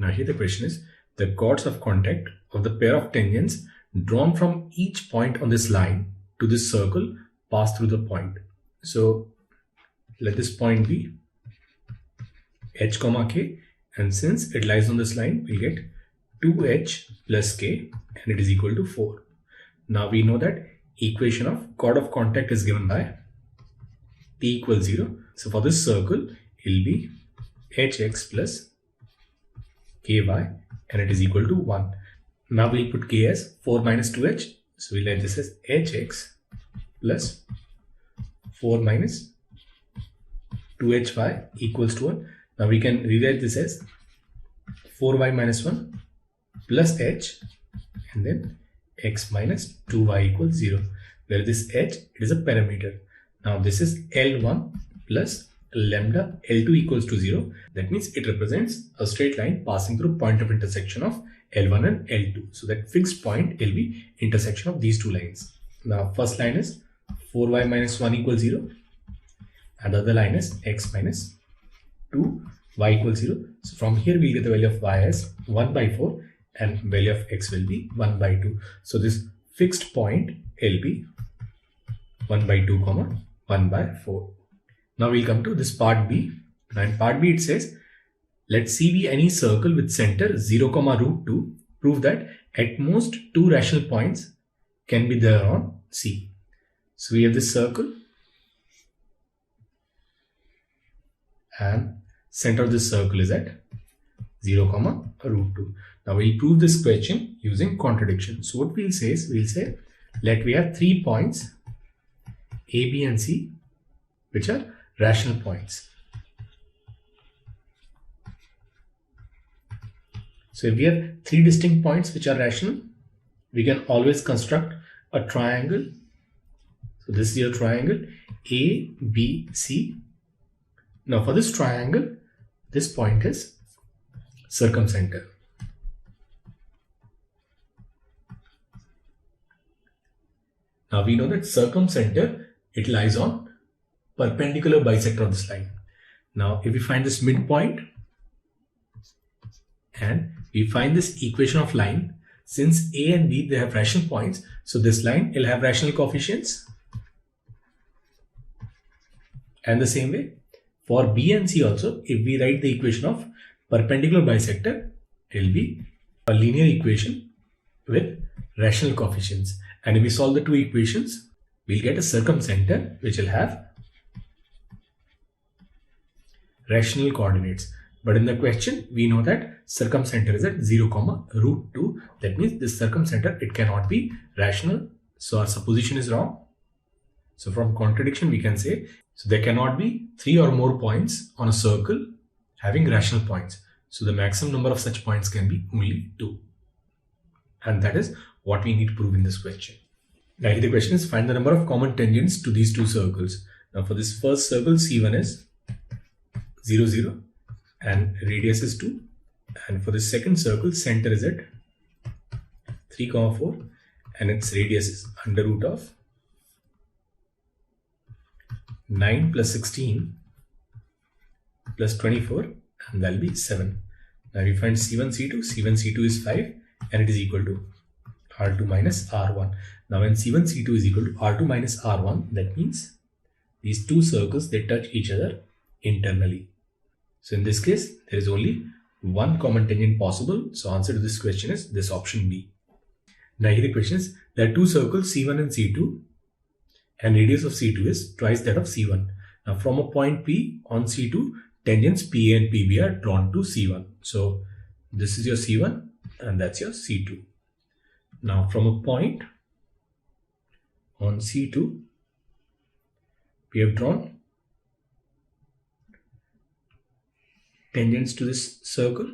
Now here the question is, the chords of contact of the pair of tangents drawn from each point on this line to this circle pass through the point. So let this point be h comma k, and since it lies on this line, we'll get 2h plus k, and it is equal to 4. Now we know that equation of chord of contact is given by t equals 0. So for this circle, it will be hx plus ky, and it is equal to 1. Now we'll put k as 4 minus 2h. So we'll write this as hx plus 4 minus 2hy equals to 1. Now we can rewrite this as 4y minus 1 plus h, and then x minus 2y equals 0, where this h, it is a parameter. Now this is L1 plus lambda L2 equals to 0. That means it represents a straight line passing through point of intersection of L1 and L2. So that fixed point will be intersection of these two lines. Now first line is 4y minus 1 equals 0, and the other line is x minus 2y equals 0. So from here we'll get the value of y as 1 by 4 and value of x will be 1 by 2. So this fixed point will be 1 by 2 comma 1 by 4. Now we'll come to this part B. Now in part B it says, let C be any circle with center 0 comma root 2. Prove that at most 2 rational points can be there on C. So we have this circle and center of this circle is at 0 comma root 2. Now we'll prove this question using contradiction. So what we'll say is, we'll say let we have 3 points A, B and C which are rational points. So if we have 3 distinct points which are rational, we can always construct a triangle. So this is your triangle A, B, C. Now for this triangle, this point is circumcenter. Now we know that circumcenter, it lies on perpendicular bisector of this line. Now if we find this midpoint and we find this equation of line, since A and B, they have rational points, so this line will have rational coefficients. And the same way for B and C also, if we write the equation of perpendicular bisector, it will be a linear equation with rational coefficients. And if we solve the two equations, we'll get a circumcenter which will have rational coordinates. But in the question, we know that circumcenter is at 0 comma root 2. That means this circumcenter, it cannot be rational. So our supposition is wrong. So from contradiction, we can say, so there cannot be 3 or more points on a circle having rational points. So the maximum number of such points can be only 2. And that is what we need to prove in this question. Now the question is, find the number of common tangents to these two circles. Now for this first circle, C1 is 0, 0 and radius is 2. And for the second circle, center is at 3, 4 and its radius is under root of 9 plus 16 plus 24, and that will be 7. Now we find C1, C2. C1, C2 is 5 and it is equal to R2 minus R1. Now when C1, C2 is equal to R2 minus R1, that means these two circles, they touch each other internally. So in this case, there is only one common tangent possible. So answer to this question is this option B. Now here the question is, there are two circles C1 and C2 and radius of C2 is twice that of C1. Now from a point P on C2, tangents PA and PB are drawn to C1. So this is your C1 and that's your C2. Now from a point on C2, we have drawn tangents to this circle.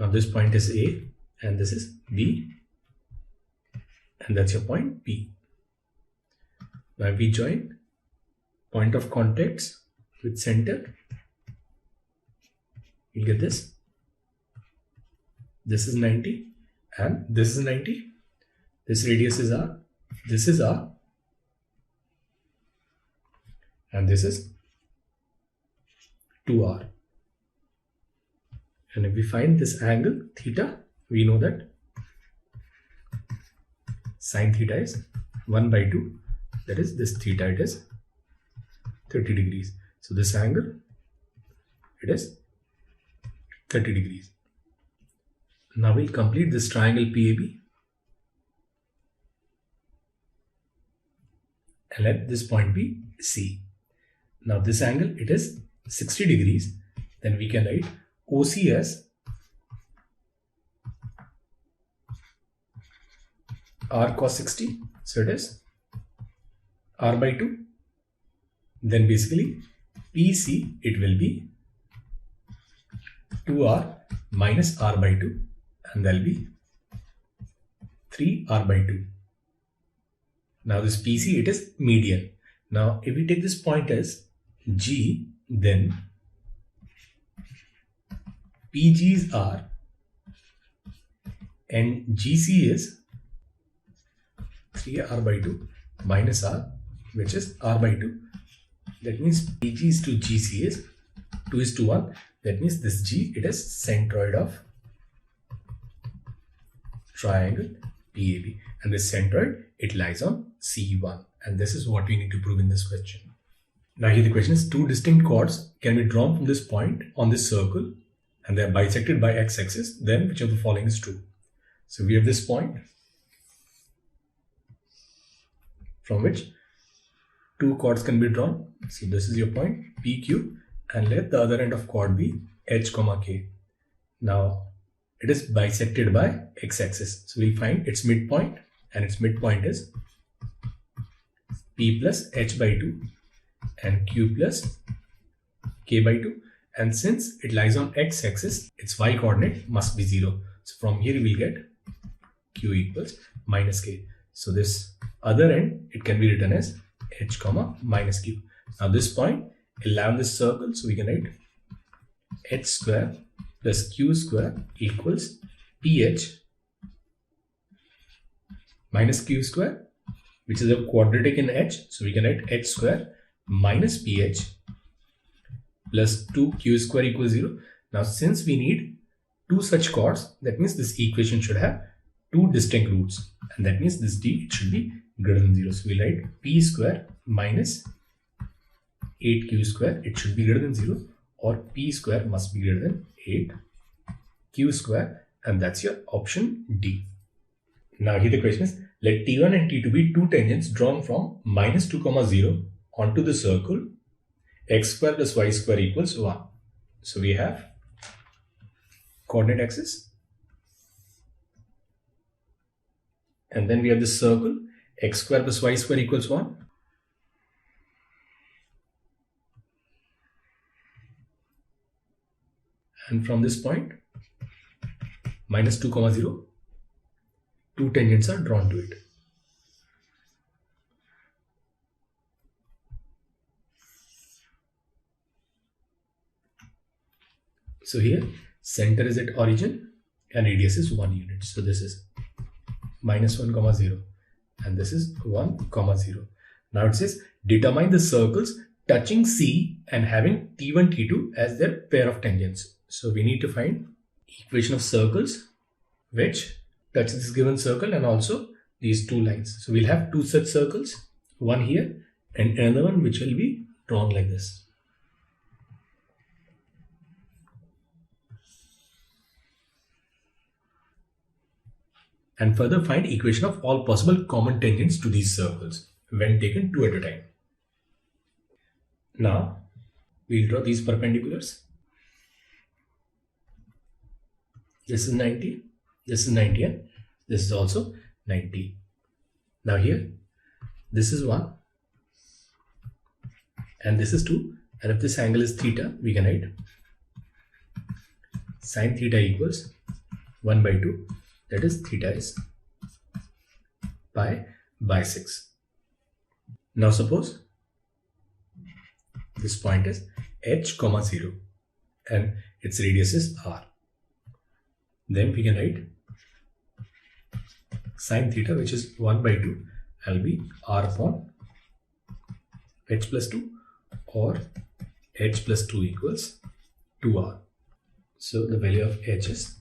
Now this point is A and this is B and that's your point P. Now we join point of contacts with center, you get this. This is 90 and this is 90. This radius is R, this is R and this is 2r. And if we find this angle theta, we know that sine theta is 1 by 2. That is this theta, it is 30 degrees. So this angle, it is 30 degrees. Now we'll complete this triangle PAB. And let this point be C. Now this angle, it is 60 degrees. Then we can write OC as R cos 60. So it is R by 2. Then basically PC, it will be 2R minus R by 2. And there will be 3R by 2. Now this PC, it is median. Now if we take this point as G, then PG is R and GC is 3R by 2 minus R, which is R by 2. That means PG is to GC is 2 is to 1. That means this G, it is centroid of triangle PAB, and this centroid, it lies on C1, and this is what we need to prove in this question. Now here the question is, two distinct chords can be drawn from this point on this circle and they are bisected by x-axis, then which of the following is true? So we have this point from which two chords can be drawn. So this is your point PQ, and let the other end of chord be H comma K. Now it is bisected by x-axis. So we'll find its midpoint, and its midpoint is P plus H by 2 and Q plus K by 2. And since it lies on x-axis, its y coordinate must be 0. So from here we will get Q equals minus K. So this other end, it can be written as H comma minus Q. Now this point, it'll lie on this circle, so we can write H square plus Q square equals PH minus Q square, which is a quadratic in H. So we can write H square minus PH plus 2Q square equals 0. Now since we need two such chords, that means this equation should have two distinct roots, and that means this D, it should be greater than 0. So we write P square minus 8Q square, it should be greater than 0, or P square must be greater than 8Q square, and that's your option D. Now here the question is, let T1 and T2 be two tangents drawn from minus 2, 0 onto the circle x square plus y square equals 1. So we have coordinate axis, and then we have this circle x square plus y square equals 1. And from this point, minus 2, 0, two tangents are drawn to it. So here, center is at origin and radius is 1 unit. So this is minus 1, 0, and this is 1, 0. Now it says, determine the circles touching C and having T1, T2 as their pair of tangents. So we need to find equation of circles which touch this given circle and also these two lines. So we'll have two such circles, one here and another one which will be drawn like this. And further find equation of all possible common tangents to these circles when taken two at a time. Now we'll draw these perpendiculars. This is 90, this is 90, and this is also 90. Now here, this is 1 and this is 2, and if this angle is theta, we can write sine theta equals 1 by 2, that is theta is pi by 6. Now suppose this point is h, 0 and its radius is r. Then we can write sine theta, which is 1 by 2, will be r upon h plus 2, or h plus 2 equals 2r. So the value of h is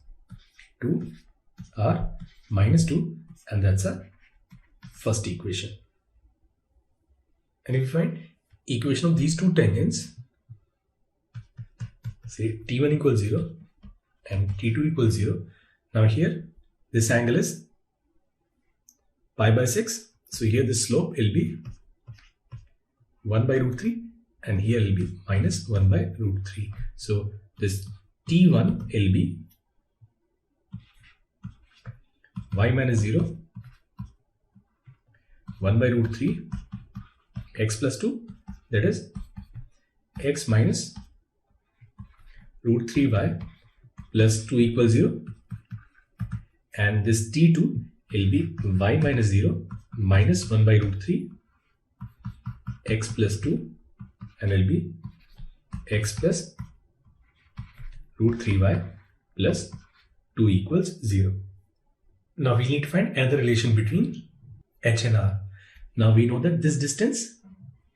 2r minus 2, and that's our first equation. And if you find equation of these two tangents, say t1 equals 0 and t2 equals 0. Now here this angle is pi by 6. So here the slope will be 1 by root 3, and here will be minus 1 by root 3. So this t1 will be y minus 0, 1 by root 3, x plus 2, that is x minus root 3y plus 2 equals 0, and this t2 will be y minus 0 minus 1 by root 3, x plus 2, and will be x plus root 3y plus 2 equals 0. Now we need to find another relation between h and r. Now we know that this distance,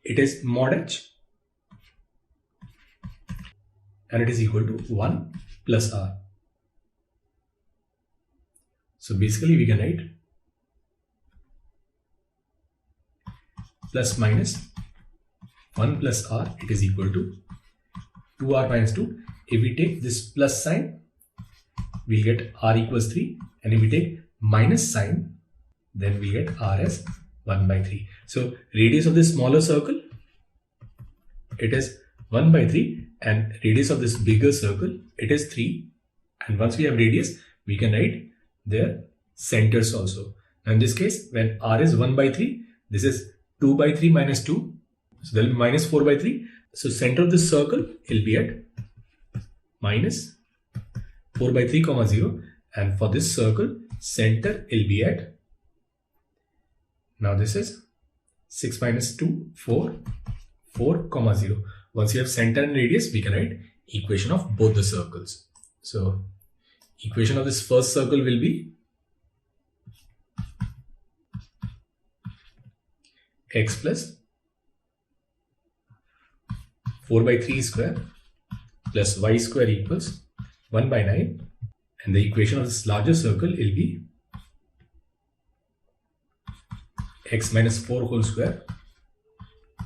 it is mod h, and it is equal to 1 plus r. So basically we can write plus minus 1 plus r, it is equal to 2r minus 2. If we take this plus sign, we'll get r equals 3, and if we take minus sign, then we get r as 1 by 3. So radius of this smaller circle, it is 1 by 3, and radius of this bigger circle, it is 3. And once we have radius, we can write their centers also. Now in this case, when r is 1 by 3, this is 2 by 3 minus 2. So there will be minus 4 by 3. So center of this circle will be at minus 4 by 3 comma 0. And for this circle, center will be at, now this is 6 minus 2, 4, 4 comma 0. Once you have center and radius, we can write equation of both the circles. So equation of this first circle will be x plus 4 by 3 square plus y square equals 1 by 9. And the equation of this larger circle will be x minus 4 whole square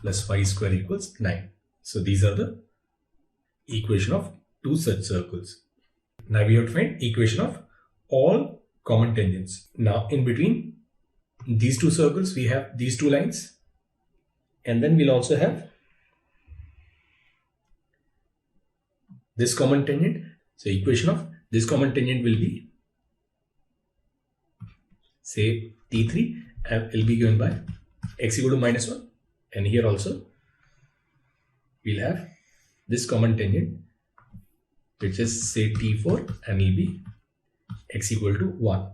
plus y square equals 9. So these are the equation of two such circles. Now we have to find equation of all common tangents. Now in between these two circles, we have these two lines, and then we'll also have this common tangent. So equation of this common tangent will be, say, t3, and will be given by x equal to minus 1, and here also we'll have this common tangent, which is, say, t4, and will be x equal to 1.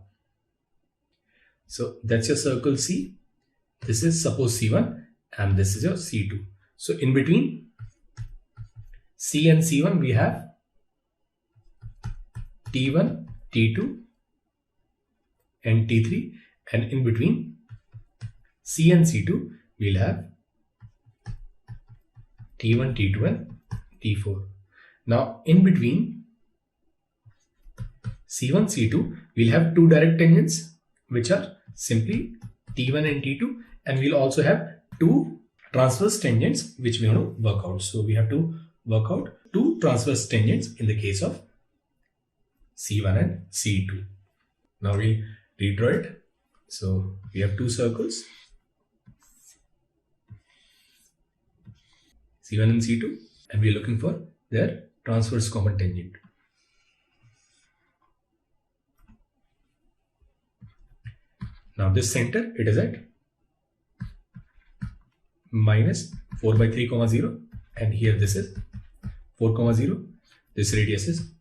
So that's your circle C. This is suppose C1, and this is your C2. So in between C and C1 we have T1, T2 and T3, and in between C and C2 we'll have T1, T2 and T4. Now in between C1, C2 we'll have two direct tangents, which are simply T1 and T2, and we'll also have two transverse tangents which we want to work out. So we have to work out two transverse tangents in the case of C1 and C2. Now we redraw it. So we have two circles, C1 and C2, and we are looking for their transverse common tangent. Now this center, it is at minus 4 by 3 comma 0, and here this is 4 comma 0. This radius is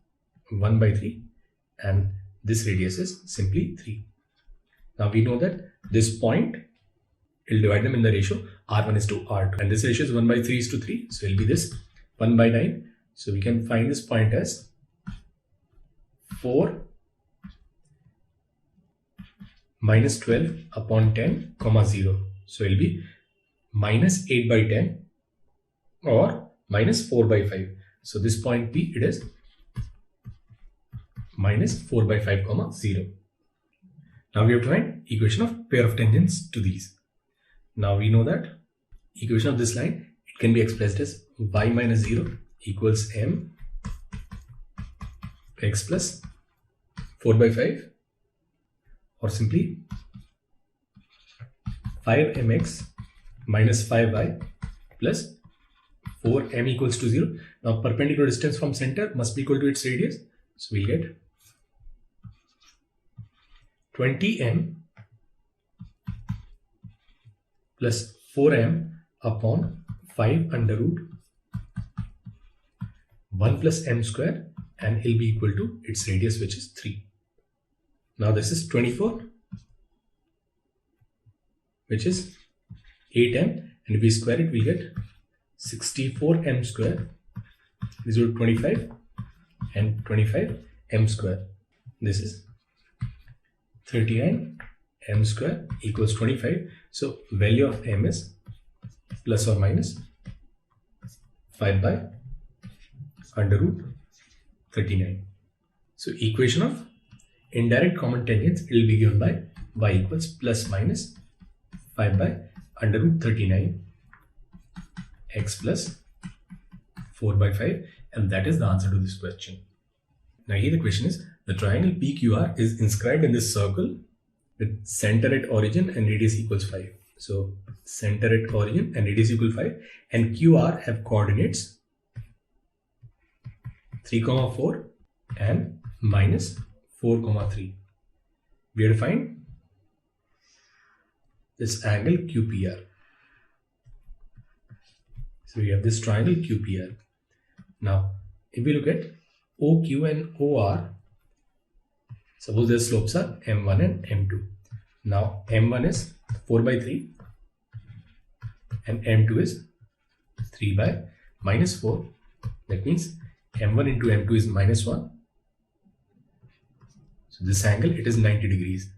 1 by 3, and this radius is simply 3. Now we know that this point, we'll divide them in the ratio R1 is to R2, and this ratio is 1 by 3 is to 3, so it will be this 1 by 9. So we can find this point as 4 minus 12 upon 10 comma 0. So it will be minus 8 by 10 or minus 4 by 5. So this point P, it is minus 4 by 5 comma 0. Now we have to find equation of pair of tangents to these. Now we know that equation of this line, it can be expressed as y minus 0 equals m x plus 4 by 5, or simply 5mx minus 5y plus 4m equals to 0. Now perpendicular distance from center must be equal to its radius. So we'll get 20m plus 4m upon 5 under root 1 plus m square, and it'll be equal to its radius, which is 3. Now this is 24, which is 8m, and if we square it, we'll get 64m square is equal to 25, and 25 m square. This is 39 m square equals 25. So value of m is plus or minus 5 by under root 39. So equation of indirect common tangents, it will be given by y equals plus minus 5 by under root 39 x plus 4 by 5, and that is the answer to this question. Now here the question is, the triangle PQR is inscribed in this circle with center at origin and radius equals 5. So center at origin and radius equals 5, and QR have coordinates 3, 4 and minus 4, 3. We have to find this angle QPR. So we have this triangle QPR. Now if we look at OQ and OR, suppose their slopes are M1 and M2. Now M1 is 4 by 3 and M2 is 3 by minus 4. That means M1 into M2 is minus 1. So this angle, it is 90 degrees.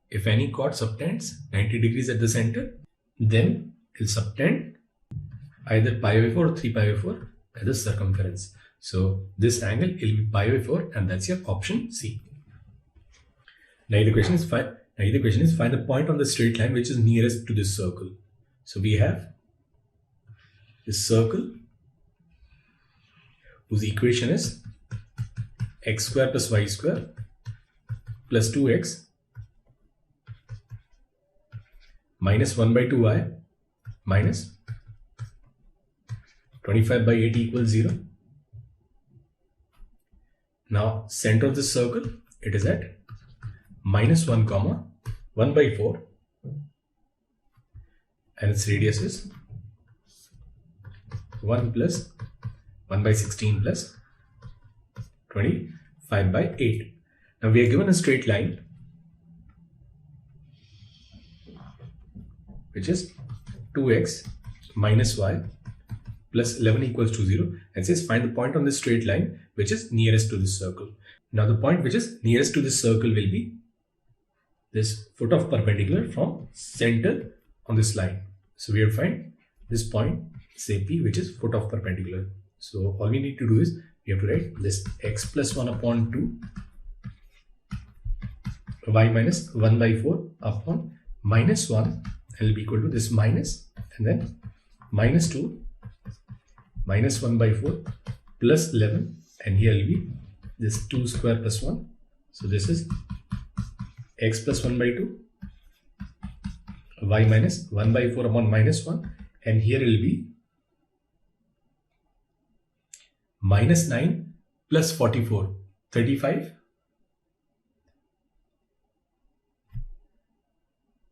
If any chord subtends 90 degrees at the center, then it will subtend either pi by 4 or 3 pi by 4 at the circumference. So this angle will be pi by 4, and that's your option C. Now the question is find the point on the straight line which is nearest to this circle. So we have this circle whose equation is x square plus y square plus 2x minus 1 by 2y minus 25 by 8 equals 0. Now center of this circle, it is at minus 1 comma 1 by 4, and its radius is 1 plus 1 by 16 plus 25 by 8. Now we are given a straight line which is 2x minus y plus 11 equals to 0, and says find the point on this straight line which is nearest to this circle. Now the point which is nearest to this circle will be this foot of perpendicular from center on this line. So we have to find this point, say P, which is foot of perpendicular. So all we need to do is we have to write this x plus 1 upon 2 y minus 1 by 4 upon minus 1, and will be equal to this minus, and then minus 2 minus 1 by 4 plus 11, and here will be this 2 square plus 1. So this is x plus 1 by 2 y minus 1 by 4 upon minus 1, and here will be minus 9 plus 44, 35.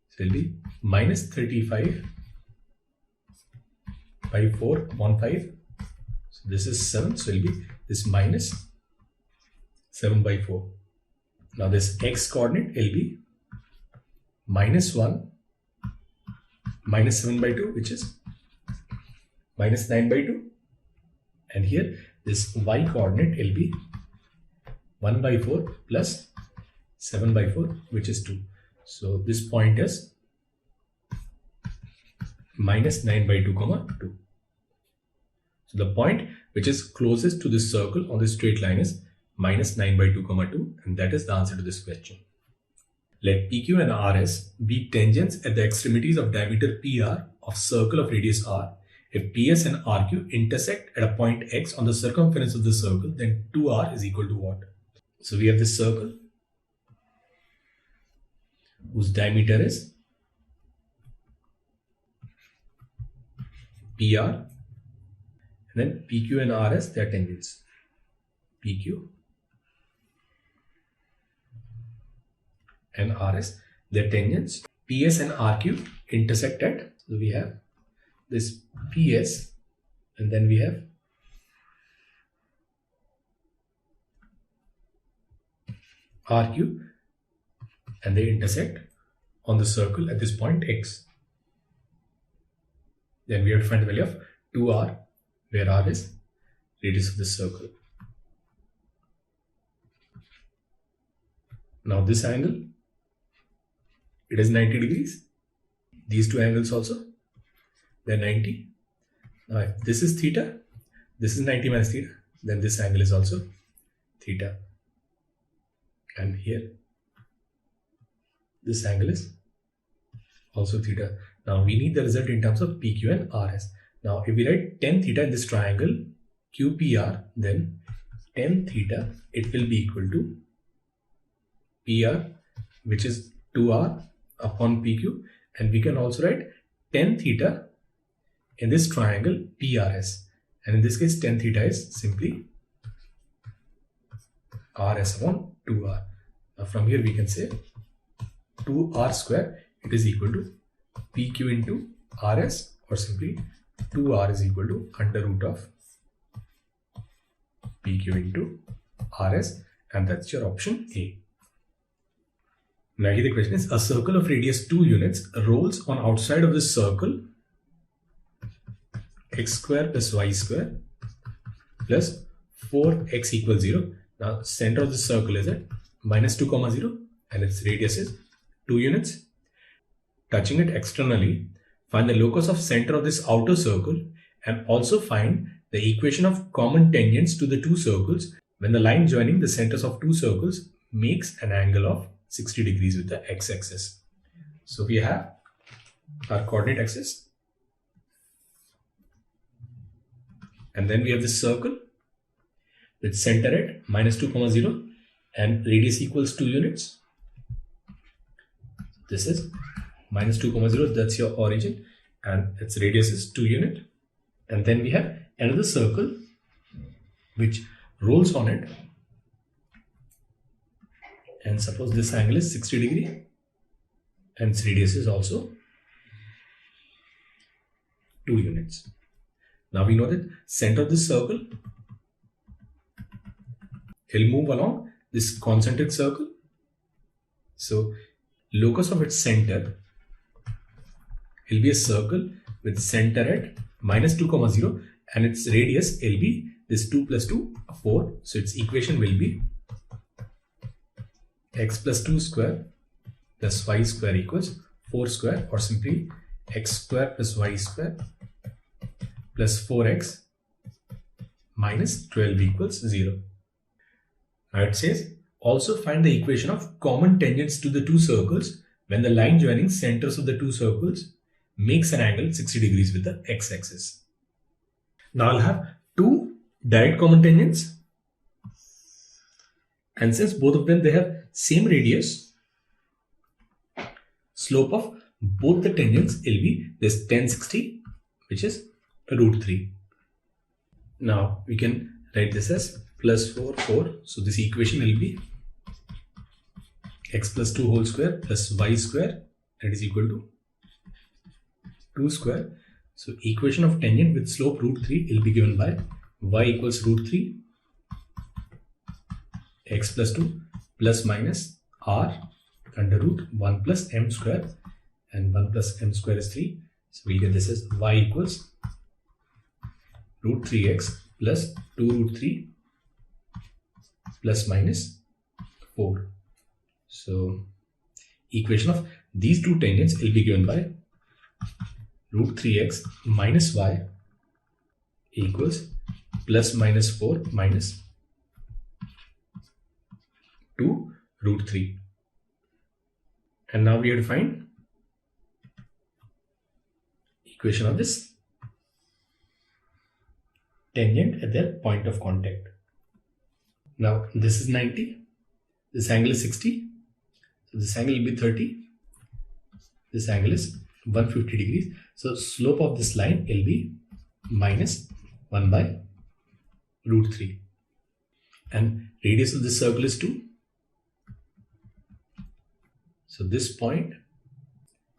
So it will be minus 35 by 4 upon 5. So this is 7. So it will be this minus 7 by 4. Now this x coordinate will be minus 1 minus 7 by 2, which is minus 9 by 2. And here this y coordinate will be 1 by 4 plus 7 by 4, which is 2. So this point is minus 9 by 2 comma 2. So the point which is closest to this circle on this straight line is minus 9 by 2 comma 2, and that is the answer to this question. Let PQ and RS be tangents at the extremities of diameter PR of circle of radius R. If PS and RQ intersect at a point X on the circumference of the circle, then 2R is equal to what? So we have this circle whose diameter is PR, and then PQ and RS, they are tangents. PQ and RS, they are tangents. PS and RQ intersect at, so we have this PS and then we have RQ, and they intersect on the circle at this point X. Then we have to find the value of 2R, where R is radius of this circle. Now this angle, it is 90 degrees. These two angles also, they're 90. Now if this is theta, this is 90 minus theta, then this angle is also theta. And here, this angle is also theta. Now we need the result in terms of PQ and RS. Now if we write tan theta in this triangle QPR, then tan theta, it will be equal to PR, which is 2R upon PQ, and we can also write tan theta in this triangle PRS, and in this case tan theta is simply RS upon 2R. Now from here we can say 2R square, it is equal to PQ into RS, or simply 2R is equal to under root of PQ into RS, and that's your option A. Now here the question is, a circle of radius 2 units rolls on outside of this circle x square plus y square plus 4x equals 0. Now center of the circle is at minus 2 comma 0 and its radius is 2 units. Touching it externally, find the locus of center of this outer circle and also find the equation of common tangents to the two circles when the line joining the centers of two circles makes an angle of 60 degrees with the x-axis. So we have our coordinate axis, and then we have this circle with center at minus 2 comma 0 and radius equals 2 units. This is minus 2 comma 0, that's your origin, and its radius is 2 unit. And then we have another circle which rolls on it, and suppose this angle is 60 degree and its radius is also 2 units. Now we know that center of this circle, it will move along this concentric circle. So locus of its center will be a circle with center at minus 2 comma 0 and its radius will be this 2 plus 2, 4. So its equation will be x plus 2 square plus y square equals 4 square, or simply x square plus y square plus 4x minus 12 equals 0. Now it says also find the equation of common tangents to the two circles when the line joining centers of the two circles makes an angle 60 degrees with the x-axis. Now I'll have two direct common tangents, and since both of them they have same radius, slope of both the tangents will be this tan 60, which is root 3. Now we can write this as plus 4, 4. So this equation will be x plus 2 whole square plus y square, that is equal to 2 square. So equation of tangent with slope root 3 will be given by y equals root 3 x plus 2 plus minus r under root 1 plus m square, and 1 plus m square is 3. So we get this as y equals root 3x plus 2 root 3 plus minus 4. So equation of these two tangents will be given by root 3x minus y equals plus minus 4 minus 2 root 3. And now we have to find equation of this tangent at their point of contact. Now this is 90, this angle is 60, so this angle will be 30, this angle is 150 degrees. So slope of this line will be minus 1 by root 3. And radius of this circle is 2. So this point,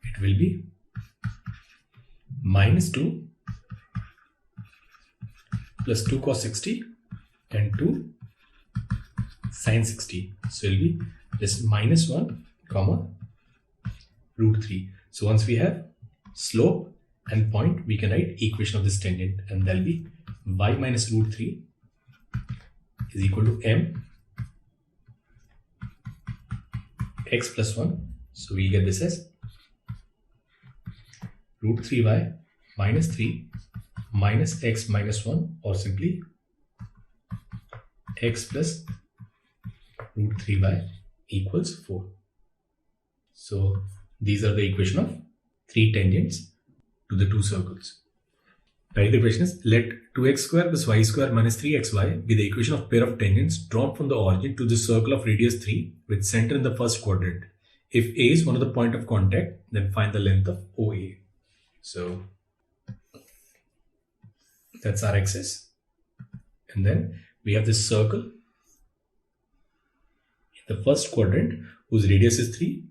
it will be minus 2 plus 2 cos 60 and 2 sin 60. So it will be just minus 1 comma root 3. So once we have slope and point, we can write equation of this tangent, and that will be y minus root 3 is equal to m x plus 1. So we get this as root 3y minus 3 minus x minus 1, or simply x plus root 3y equals 4. So these are the equation of 3 tangents to the 2 circles. Right, the question is, let 2x square plus y square minus 3xy be the equation of pair of tangents drawn from the origin to the circle of radius 3 with center in the first quadrant. If A is one of the point of contact, then find the length of OA. So that's our axis. And then we have this circle in the first quadrant whose radius is 3.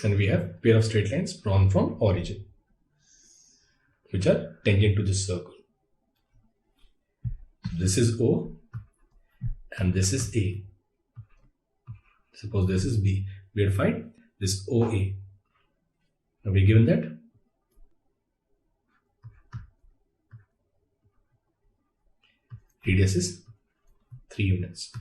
And we have pair of straight lines drawn from origin, which are tangent to this circle. So this is O and this is A. Suppose this is B. We will find this OA. Now we are given that radius is 3 units.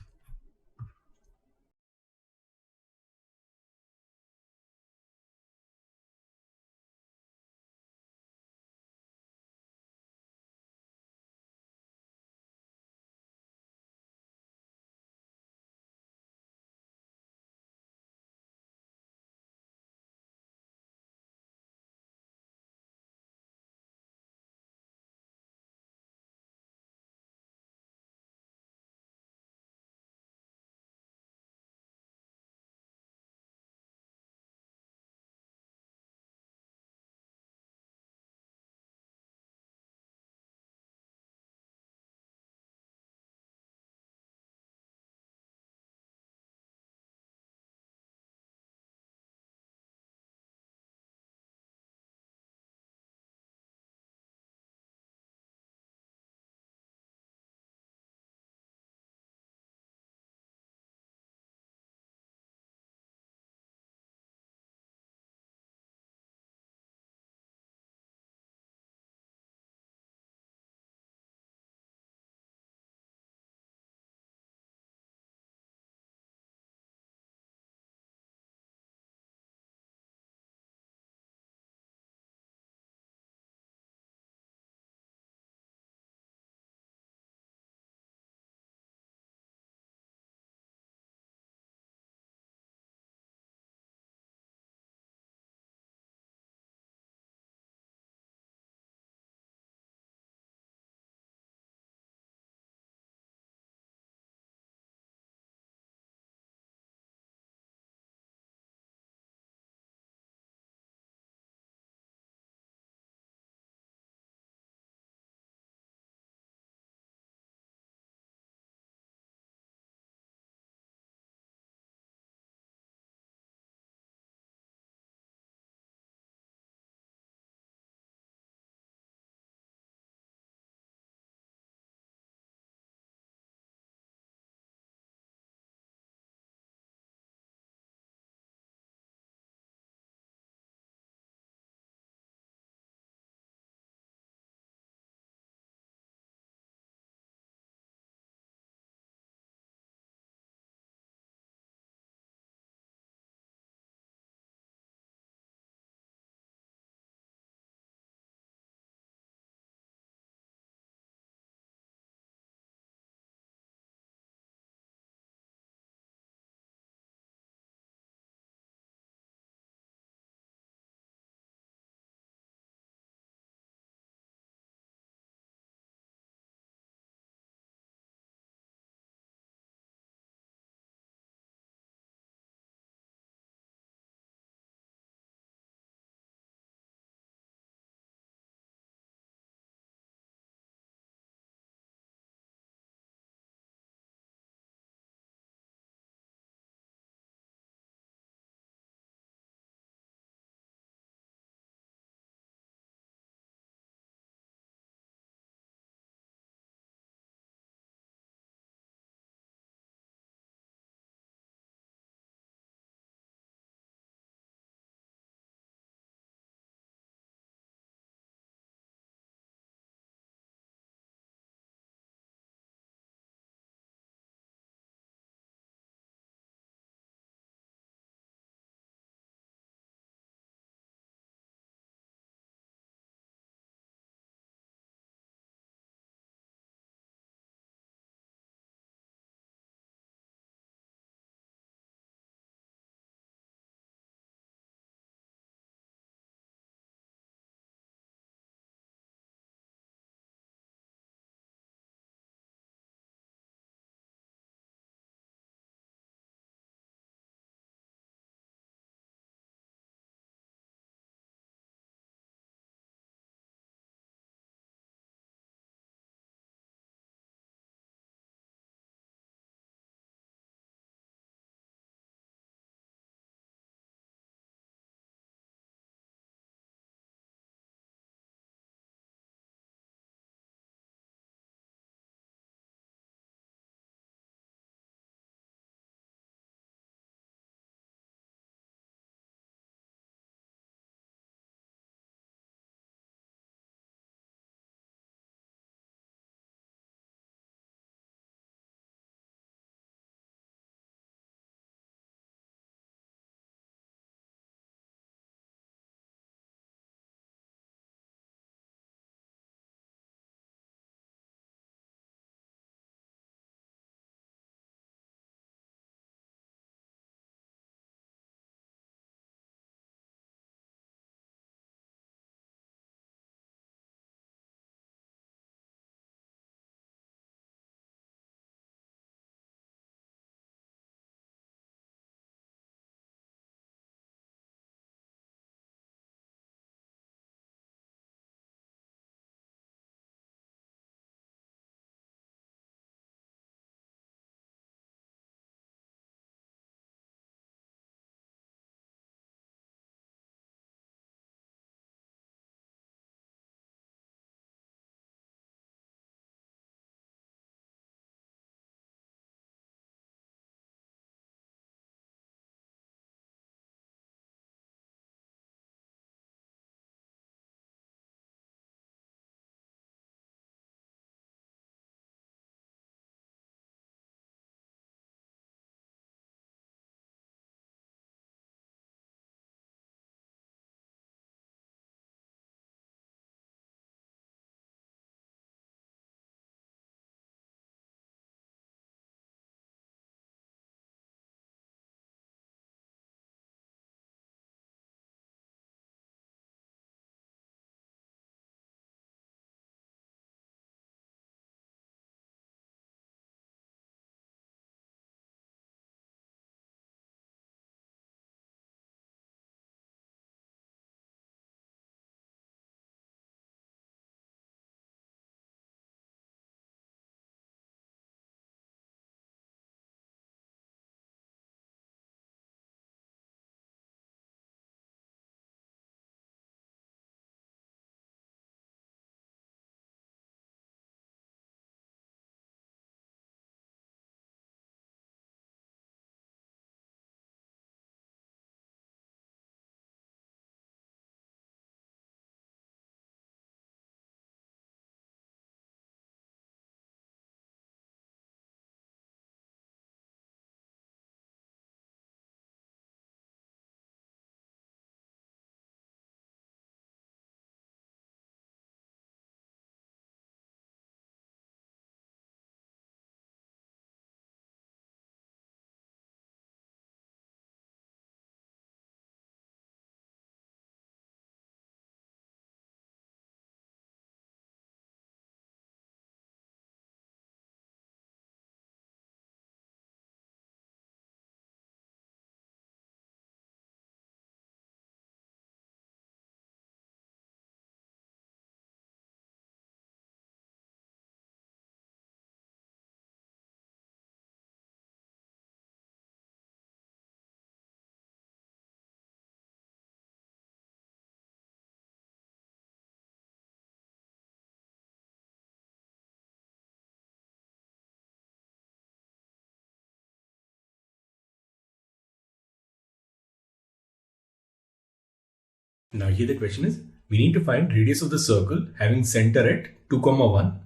Now here the question is, we need to find radius of the circle having center at 2, 1,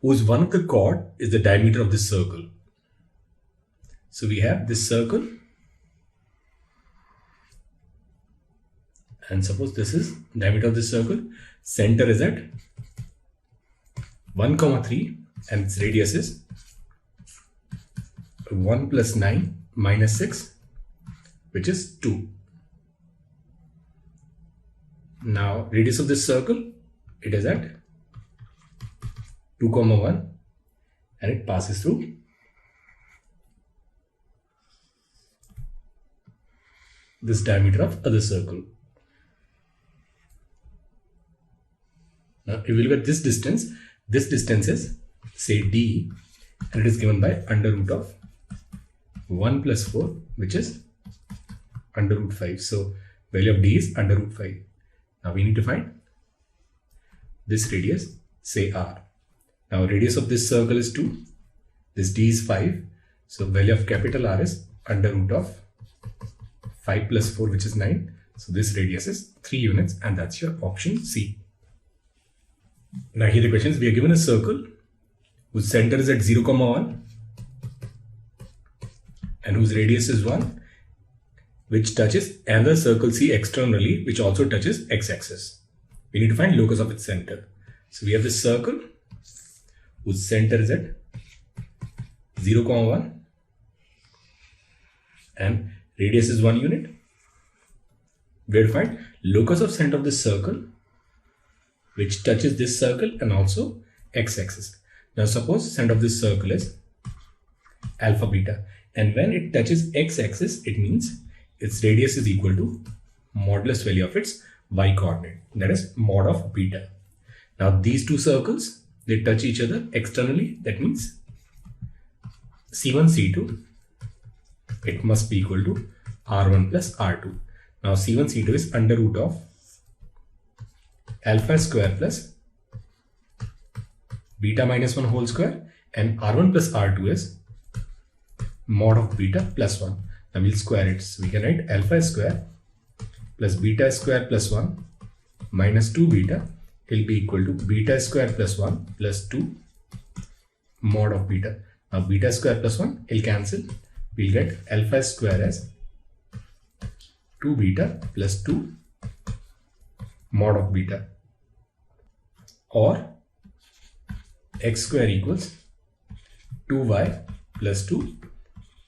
whose one of the chord is the diameter of this circle. So we have this circle, and suppose this is diameter of this circle. Center is at 1, 3, and its radius is 1 plus 9 minus 6, which is 2. Now radius of this circle, it is at 2, 1, and it passes through this diameter of other circle. Now if we look at this distance is say d, and it is given by under root of 1 plus 4, which is under root 5. So value of d is under root 5. Now we need to find this radius, say r. Now radius of this circle is 2, this d is 5. So value of capital R is under root of 5 plus 4, which is 9. So this radius is 3 units, and that's your option C. Now here the question is, we are given a circle whose center is at 0, 1 and whose radius is 1, which touches another circle C externally, which also touches x-axis. We need to find locus of its center. So we have this circle whose center is at 0, 1 and radius is 1 unit. We have to find locus of center of this circle, which touches this circle and also x-axis. Now suppose center of this circle is alpha beta, and when it touches x-axis, it means its radius is equal to modulus value of its y coordinate, that is mod of beta. Now these two circles, they touch each other externally, that means C1 C2, it must be equal to R1 plus R2. Now C1 C2 is under root of alpha square plus beta minus 1 whole square, and R1 plus R2 is mod of beta plus 1. Now we'll square it. So we can write alpha square plus beta square plus 1 minus 2 beta will be equal to beta square plus 1 plus 2 mod of beta. Now beta square plus 1 will cancel. We'll get alpha square as 2 beta plus 2 mod of beta, or x square equals 2y plus 2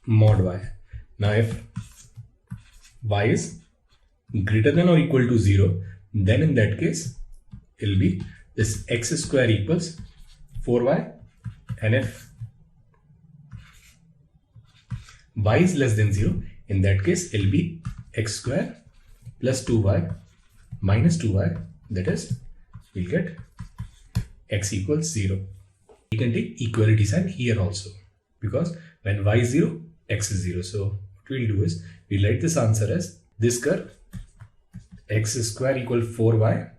mod y. Now if y is greater than or equal to 0, then in that case it will be this x square equals 4y, and if y is less than 0, in that case it will be x square plus 2y minus 2y, that is we'll get x equals 0. We can take equality sign here also, because when y is 0, x is 0. So what we'll do is we'll write this answer as this curve x square equal 4y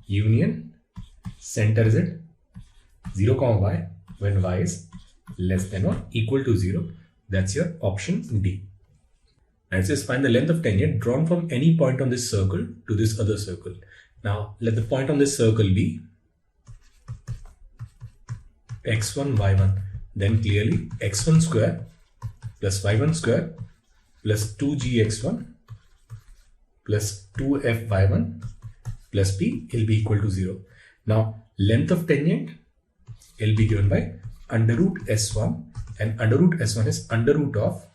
union center is at 0, y when y is less than or equal to 0. That's your option D. And it says find the length of tangent drawn from any point on this circle to this other circle. Now let the point on this circle be x1, y1. Then clearly x1 square plus y1 square plus 2gx1 plus 2fy1 plus p will be equal to 0. Now length of tangent will be given by under root s1, and under root s1 is under root of,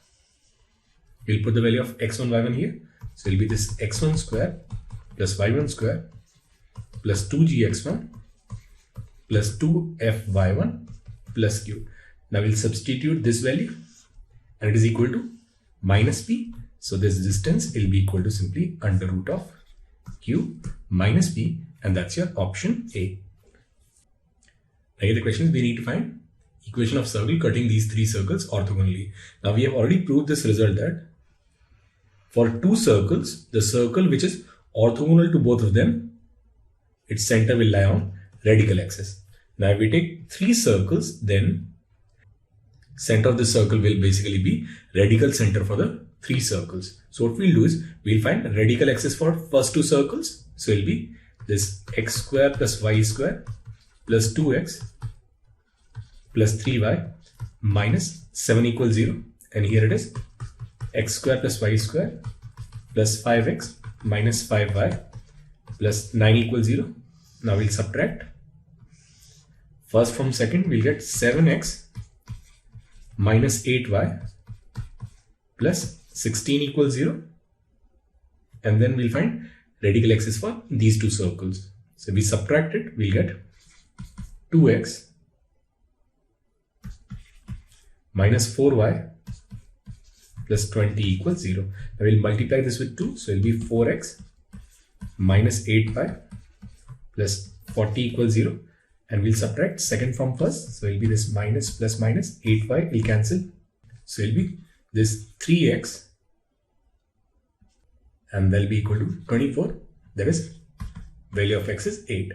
we'll put the value of x1, y1 here. So it will be this x1 square plus y1 square plus 2gx1 plus 2fy1 plus q. Now we'll substitute this value and it is equal to minus p. So this distance will be equal to simply under root of q minus p, and that's your option A. Now here the question is we need to find equation of circle cutting these three circles orthogonally. Now we have already proved this result that for two circles, the circle which is orthogonal to both of them, its center will lie on radical axis. Now if we take three circles, then center of the circle will basically be radical center for the 3 circles. So what we'll do is we'll find radical axis for first 2 circles. So it'll be this x square plus y square plus 2x plus 3y minus 7 equals 0. And here it is x square plus y square plus 5x minus 5y plus 9 equals 0. Now we'll subtract. First from second, we'll get 7x minus 8y plus 16 equals 0. And then we'll find radical axis for these 2 circles. So we subtract it, we'll get 2x minus 4y plus 20 equals 0. Now we'll multiply this with 2. So it'll be 4x minus 8y plus 40 equals 0. And we'll subtract second from first. So it'll be this minus plus minus 8y will cancel. So it'll be this 3x and that'll be equal to 24. That is value of x is 8.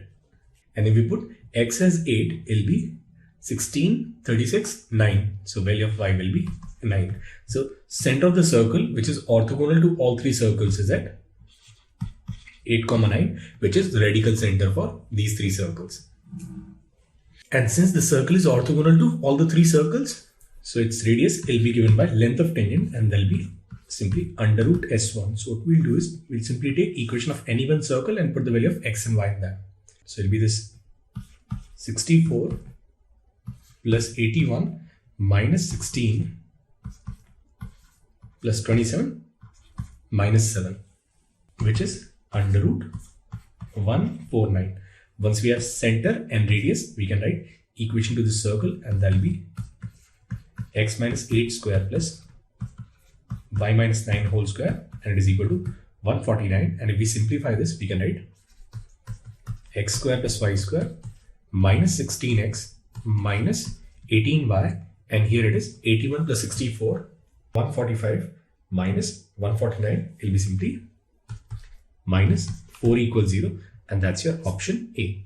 And if we put x as 8, it'll be 16, 36, 9. So value of y will be 9. So center of the circle, which is orthogonal to all 3 circles, is at 8, 9, which is the radical center for these 3 circles. And since the circle is orthogonal to all the 3 circles, so its radius will be given by length of tangent, and that'll be simply under root s1. So what we'll do is we'll simply take equation of any one circle and put the value of x and y in that. So it'll be this 64 plus 81 minus 16 plus 27 minus 7, which is under root 149. Once we have center and radius, we can write equation to the circle, and that'll be x minus 8 square plus y minus 9 whole square, and it is equal to 149. And if we simplify this, we can write x square plus y square minus 16x minus 18y, and here it is 81 plus 64, 145 minus 149 will be simply minus 4 equals 0, and that's your option A.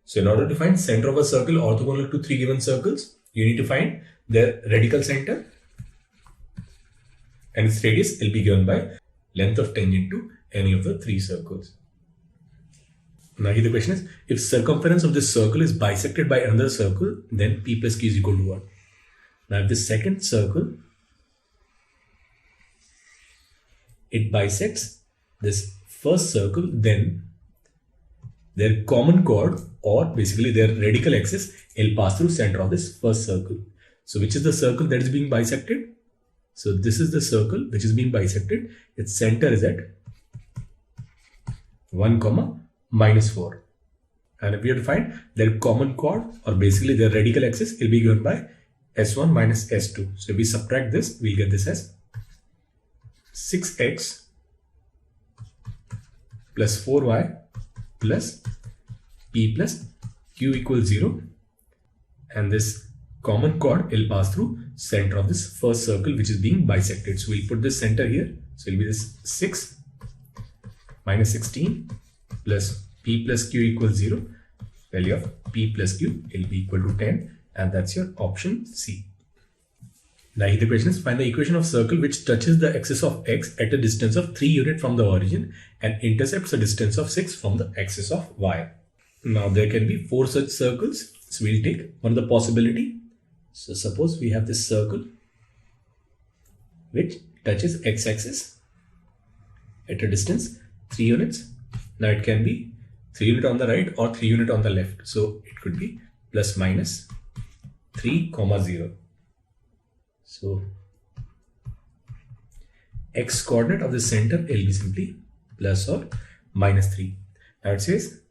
So in order to find center of a circle orthogonal to 3 given circles, you need to find their radical center, and its radius will be given by length of tangent to any of the 3 circles. Now here the question is, if circumference of this circle is bisected by another circle, then P plus Q is equal to what? Now if the second circle, it bisects this first circle, then their common chord, or basically their radical axis, will pass through center of this first circle. So which is the circle that is being bisected? So this is the circle which is being bisected. Its center is at 1, minus 4. And if we have to find their common chord, or basically their radical axis, will be given by S1 minus S2. So if we subtract this, we'll get this as 6x plus 4y plus P plus Q equals 0. And this common chord will pass through center of this first circle which is being bisected. So we'll put this center here. So it'll be this 6 minus 16 plus P plus Q equals 0. Value of P plus Q will be equal to 10, and that's your option C. Now here the question is, find the equation of circle which touches the axis of x at a distance of 3 units from the origin and intercepts a distance of 6 from the axis of y. Now there can be 4 such circles. So we'll take one of the possibility. So suppose we have this circle which touches x-axis at a distance 3 units. Now it can be 3 unit on the right or 3 unit on the left. So it could be plus minus 3, 0. So x coordinate of the center will be simply plus or minus 3. Now it says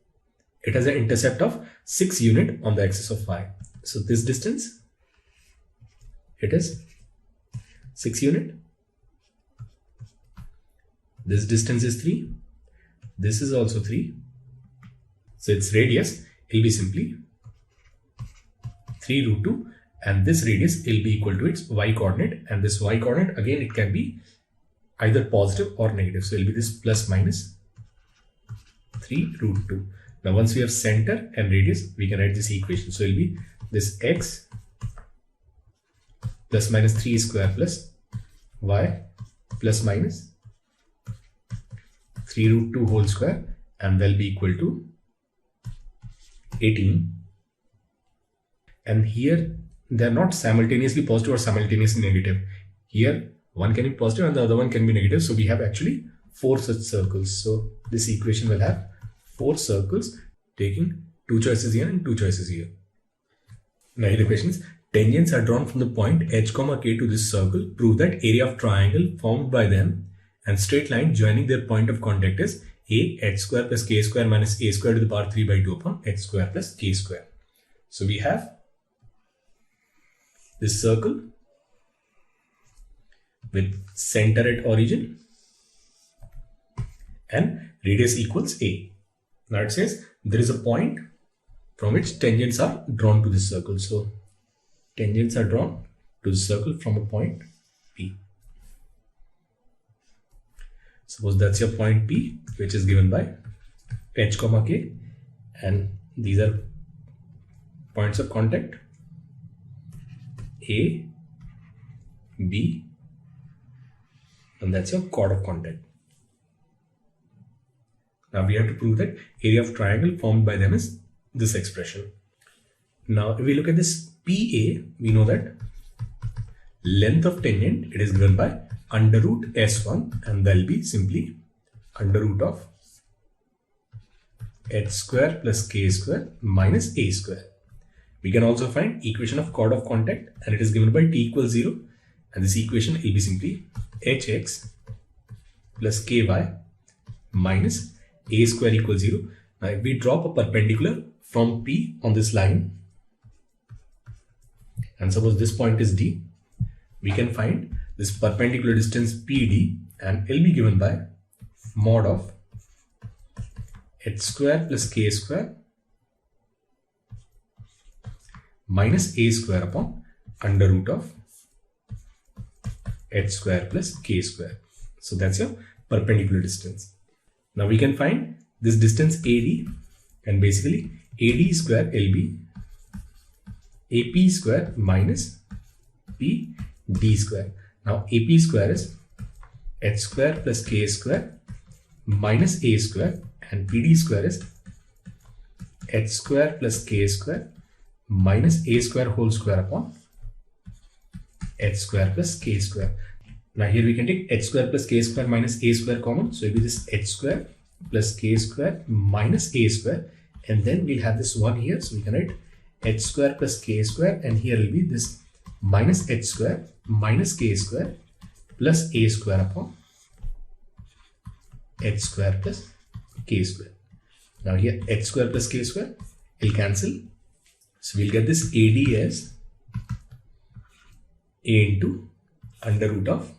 it has an intercept of 6 unit on the axis of y. So this distance, it is 6 unit. This distance is 3. This is also 3. So its radius will be simply 3 root 2, and this radius will be equal to its y coordinate, and this y coordinate again it can be either positive or negative. So it will be this plus minus 3 root 2. Now once we have center and radius, we can write this equation. So it will be this x plus minus 3 square plus y plus minus 3 root 2 whole square, and they'll be equal to 18. And here they're not simultaneously positive or simultaneously negative. Here one can be positive and the other one can be negative. So we have actually 4 such circles. So this equation will have 4 circles taking 2 choices here and 2 choices here. Now here the question is, tangents are drawn from the point h comma k to this circle. Prove that area of triangle formed by them and straight line joining their point of contact is a h square plus k square minus a square to the power 3 by 2 upon h square plus k square. So we have this circle with center at origin and radius equals a. Now it says there is a point from which tangents are drawn to this circle. So tangents are drawn to the circle from a point P. Suppose that's your point P, which is given by h comma k, and these are points of contact A, B, and that's your chord of contact. Now we have to prove that area of triangle formed by them is this expression. Now if we look at this PA, we know that length of tangent, it is given by under root S1, and that will be simply under root of h square plus k square minus a square. We can also find equation of chord of contact, and it is given by t equals 0, and this equation will be simply hx plus ky minus a square equals 0. Now if we drop a perpendicular from P on this line, and suppose this point is D, we can find this perpendicular distance PD, and it will be given by mod of h square plus k square minus a square upon under root of h square plus k square. So that's your perpendicular distance. Now we can find this distance AD, and basically AD square will be AP square minus PD square. Now AP square is h square plus k square minus a square, and PD square is h square plus k square minus a square whole square upon h square plus k square. Now here we can take h square plus k square minus a square common, so it will be this h square plus k square minus a square, and then we'll have this one here, so we can write h square plus k square, and here will be this minus h square minus k square plus a square upon h square plus k square. Now here h square plus k square will cancel, so we'll get this AD as a into under root of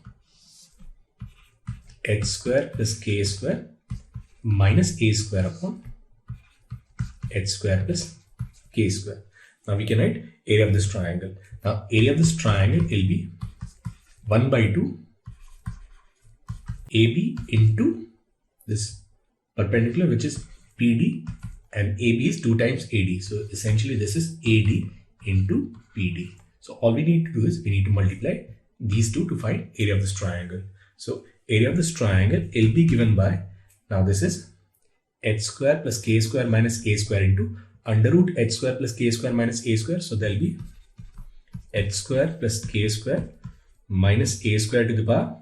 h square plus k square minus a square upon h square plus k square. Now we can write area of this triangle. Now area of this triangle will be 1 by 2 AB into this perpendicular, which is PD, and AB is 2 times AD. So essentially this is AD into PD. So all we need to do is we need to multiply these two to find area of this triangle. So area of this triangle will be given by, now this is h square plus k square minus a square into under root h square plus k square minus a square. So there will be h square plus k square minus a square to the power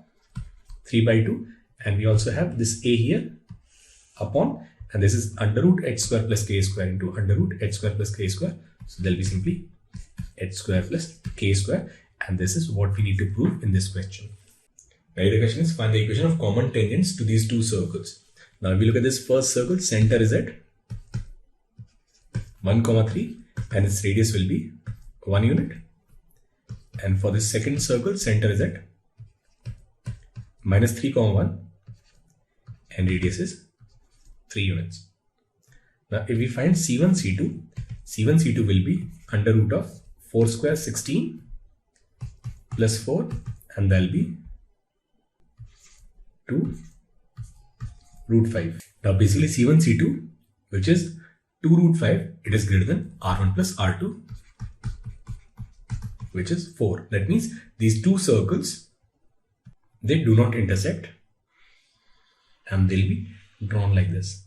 3 by 2, and we also have this a here upon, and this is under root h square plus k square into under root h square plus k square. So there will be simply h square plus k square, and this is what we need to prove in this question. Now the question is, find the equation of common tangents to these two circles. Now if we look at this first circle, center is at 1, 3, and its radius will be 1 unit. And for this second circle, center is at -3, 1, and radius is 3 units. Now if we find C1, C2, C1, C2 will be under root of 4 square 16 plus 4, and that will be 2 root 5. Now basically C1, C2, which is 2 root 5, it is greater than R1 plus R2, which is 4. That means these two circles they do not intersect, and they'll be drawn like this.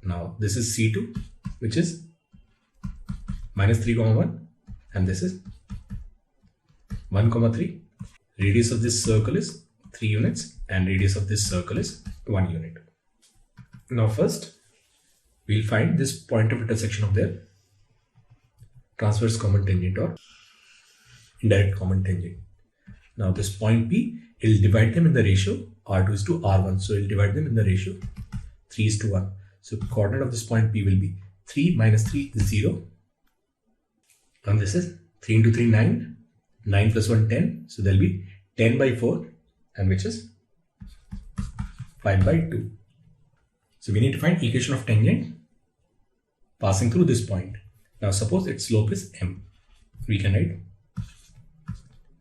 Now this is C2, which is minus 3, 1, and this is 1, 3. Radius of this circle is 3 units and radius of this circle is 1 unit. Now first, we'll find this point of intersection of their transverse common tangent or indirect common tangent. Now this point P, it'll divide them in the ratio R2 is to R1. So it'll divide them in the ratio 3 is to 1. So coordinate of this point P will be 3 minus 3 is 0. And this is 3 into 3, 9. 9 plus 1, 10. So there'll be 10 by 4, and which is 5 by 2. So we need to find equation of tangent passing through this point. Now suppose its slope is m. We can write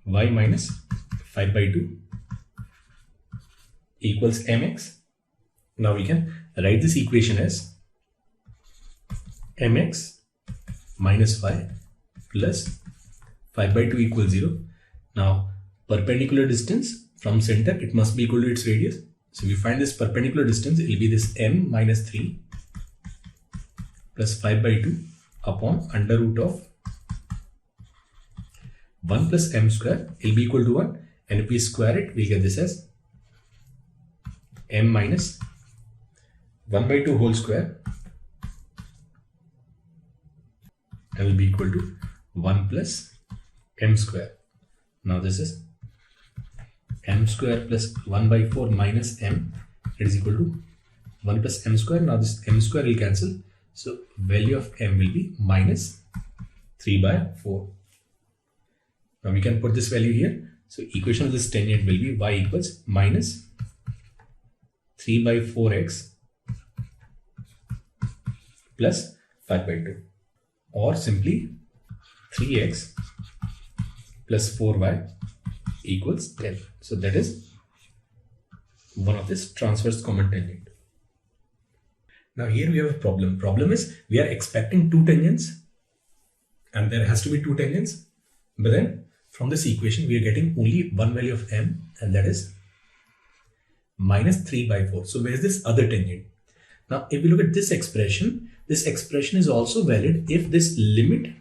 y minus 5 by 2 equals mx. Now we can write this equation as mx minus y plus 5 by 2 equals 0. Now perpendicular distance from center, it must be equal to its radius. So we find this perpendicular distance, it will be this m minus 3 plus 5 by 2 upon under root of 1 plus m square, it will be equal to 1. And if we square it, we get this as m minus 1 by 2 whole square and will be equal to 1 plus m square. Now this is m square plus 1 by 4 minus m, it is equal to 1 plus m square. Now this m square will cancel, so value of m will be minus 3 by 4. Now we can put this value here. So equation of this tangent will be y equals minus 3 by 4x plus 5 by 2, or simply 3x plus 4y equals 10. So that is one of this transverse common tangent. Now here we have a problem. Problem is we are expecting two tangents and there has to be two tangents, but then from this equation we are getting only one value of m, and that is minus 3 by 4. So where is this other tangent? Now if we look at this expression is also valid if this limit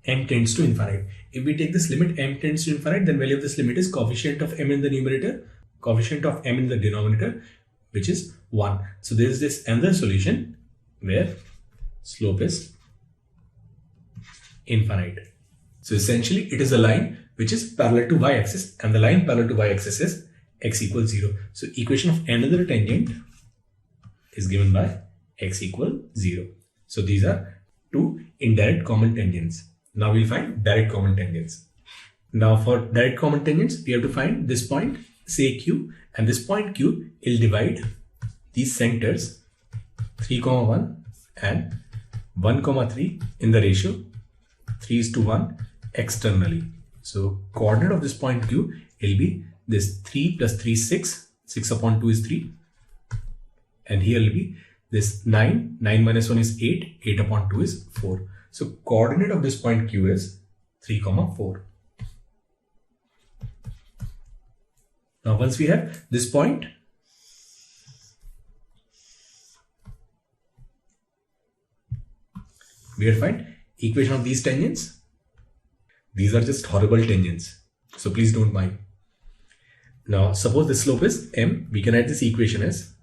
m tends to infinite. If we take this limit m tends to infinite, then value of this limit is coefficient of m in the numerator, coefficient of m in the denominator, which is 1. So there is this another solution where slope is infinite. So essentially it is a line which is parallel to y-axis, and the line parallel to y-axis is x equals 0. So equation of another tangent is given by x equals 0. So these are two indirect common tangents. Now we'll find direct common tangents. Now for direct common tangents, we have to find this point, say Q, and this point Q will divide these centers 3, 1 and 1, 3 in the ratio 3 is to 1 externally. So coordinate of this point Q will be this 3 plus 3 is 6, 6 upon 2 is 3, and here will be this 9, 9 minus 1 is 8, 8 upon 2 is 4. So coordinate of this point Q is 3, 4. Now once we have this point, we have to find equation of these tangents. These are just horrible tangents, so please don't mind. Now suppose the slope is m, we can write this equation as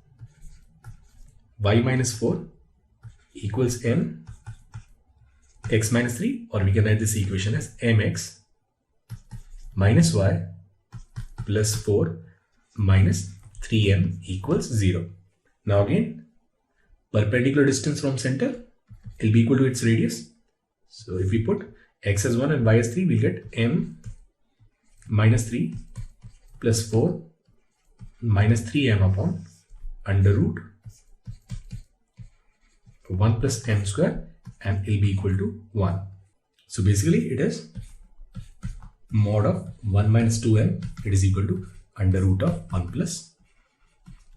y minus 4 equals m x minus 3, or we can write this equation as mx minus y plus 4 minus 3m equals 0. Now again, perpendicular distance from center will be equal to its radius. So if we put x as 1 and y as 3, we'll get m minus 3 plus 4 minus 3m upon under root 1 plus m square, and it will be equal to 1. So basically it is mod of 1 minus 2m, it is equal to under root of 1 plus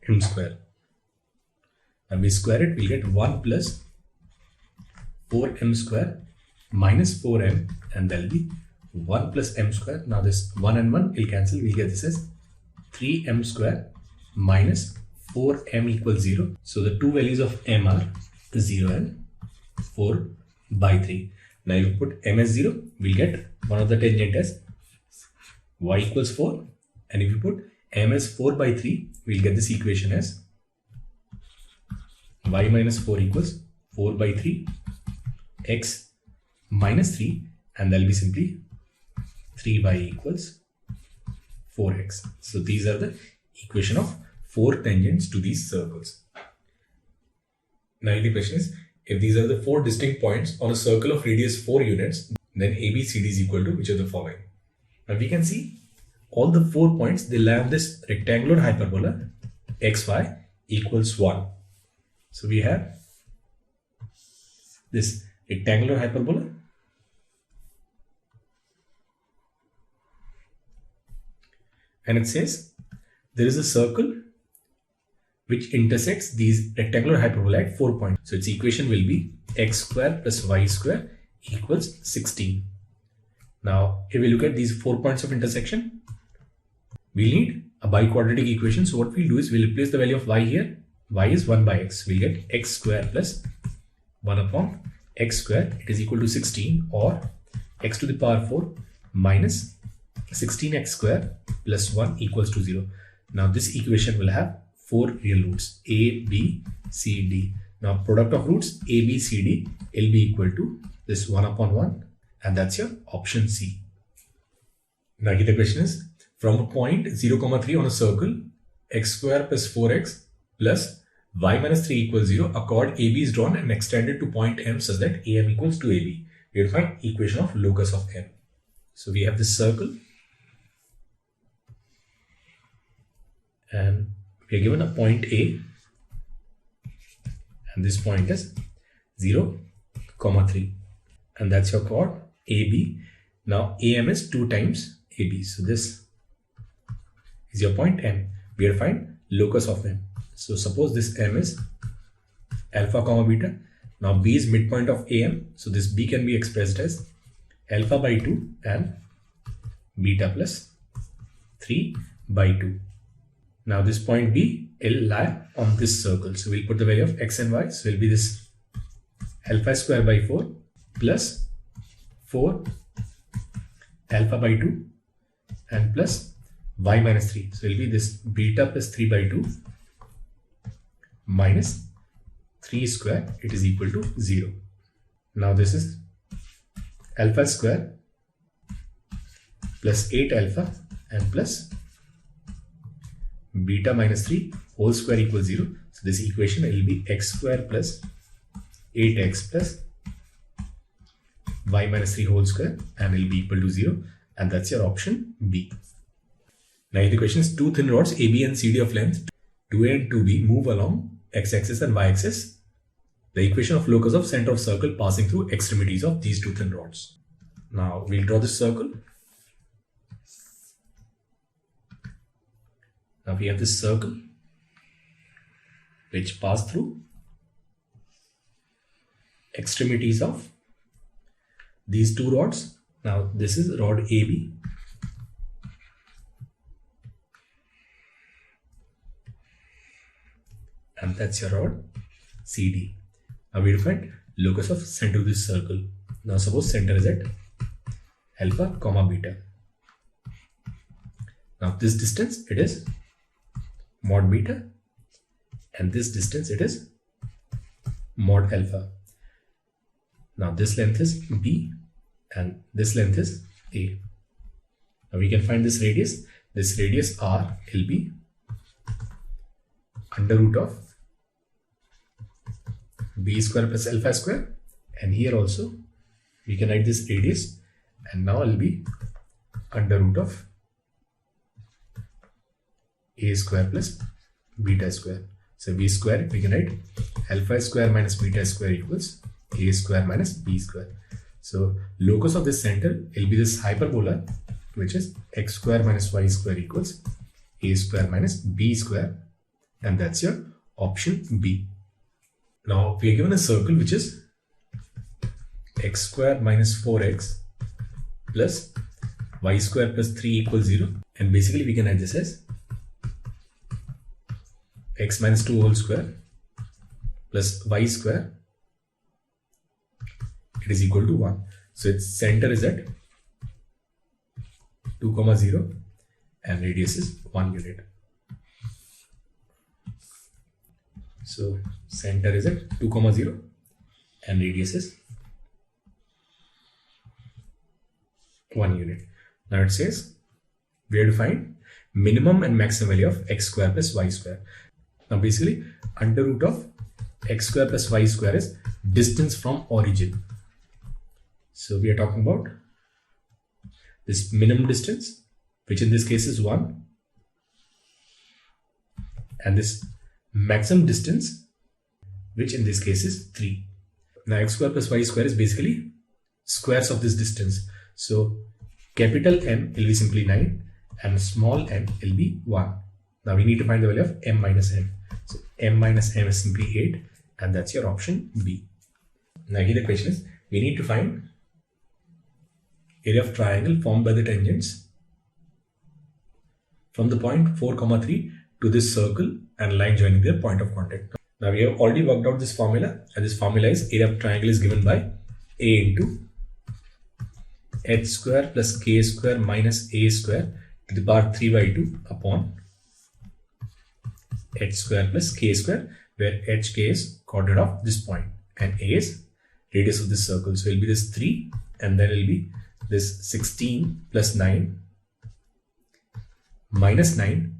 m square. And we square it, we'll get 1 plus 4m square minus 4m, and that will be 1 plus m square. Now this 1 and 1 will cancel. We'll get this as 3m square minus 4m equals 0. So the two values of m are 0 and 4 by 3. Now if you put m as 0, we'll get one of the tangent as y equals 4. And if you put m as 4 by 3, we'll get this equation as y minus 4 equals 4 by 3 x minus 3, and that will be simply 3y equals 4x. So these are the equation of 4 tangents to these circles. Now the question is, if these are the 4 distinct points on a circle of radius 4 units, then ABCD is equal to which of the following? Now we can see all the 4 points, they have this rectangular hyperbola xy equals 1. So we have this rectangular hyperbola, and it says there is a circle which intersects these rectangular hyperbola at 4 points. So its equation will be x square plus y square equals 16. Now if we look at these 4 points of intersection, we need a biquadratic equation. So what we'll do is we'll replace the value of y here. Y is 1 by x. We'll get x square plus 1 upon x square. It is equal to 16, or x to the power 4 minus 16x square plus 1 equals to 0. Now this equation will have 4 real roots, a, b, c, d. Now product of roots a, b, c, d will be equal to this 1 upon 1, and that's your option C. Now here the question is, from a point 0, 3 on a circle, x square plus 4x plus y minus 3 equals 0, a chord AB is drawn and extended to point M such that AM equals to AB. We will find equation of locus of M. So we have this circle, and we are given a point A, and this point is 0, 3, and that's your chord AB. Now AM is 2 times AB, so this is your point M. We have to find locus of M. So suppose this M is alpha comma beta. Now B is midpoint of AM, so this B can be expressed as alpha by 2 and beta plus 3 by 2. Now this point B will lie on this circle, so we'll put the value of x and y. So it will be this alpha square by 4 plus 4 alpha by 2 and plus y minus 3. So it will be this beta plus 3 by 2 minus 3 square, it is equal to 0. Now this is alpha square plus 8 alpha and plus beta minus 3 whole square equals 0. So this equation will be x square plus 8x plus y minus 3 whole square, and will be equal to 0, and that's your option B. Now the question is, two thin rods AB and CD of length 2A and 2B move along x-axis and y-axis. The equation of locus of center of circle passing through extremities of these two thin rods. Now we'll draw this circle. Now we have this circle which pass through extremities of these two rods. Now this is rod AB, and that's your rod CD. Now we find locus of center of this circle. Now suppose center is at alpha comma beta. Now this distance, it is mod beta, and this distance, it is mod alpha. Now this length is B and this length is A. Now we can find this radius. This radius R will be under root of B square plus alpha square, and here also we can write this radius, and now it will be under root of A square plus beta square. So B square, we can write alpha square minus beta square equals A square minus B square. So locus of this center will be this hyperbola, which is x square minus y square equals A square minus B square, and that's your option B. Now we are given a circle which is x square minus 4x plus y square plus 3 equals 0. And basically we can write this as x minus 2 whole square plus y square, it is equal to 1. So its center is at 2, 0 and radius is 1 unit. So center is at 2, 0 and radius is 1 unit. Now it says we have to find minimum and maximum value of x square plus y square. Now basically under root of x square plus y square is distance from origin. So we are talking about this minimum distance, which in this case is 1, and this maximum distance, which in this case is 3. Now x square plus y square is basically squares of this distance. So capital M will be simply 9 and small m will be 1. Now we need to find the value of m minus n. So m minus m is simply 8 and that's your option B. Now here the question is, we need to find area of triangle formed by the tangents from the point 4, 3 to this circle and line joining their point of contact. Now we have already worked out this formula, and this formula is area of triangle is given by A into h square plus k square minus a square to the power 3 by 2 upon h square plus k square, where hk is coordinate of this point and a is radius of this circle. So it will be this 3 and then it will be this 16 plus 9 minus 9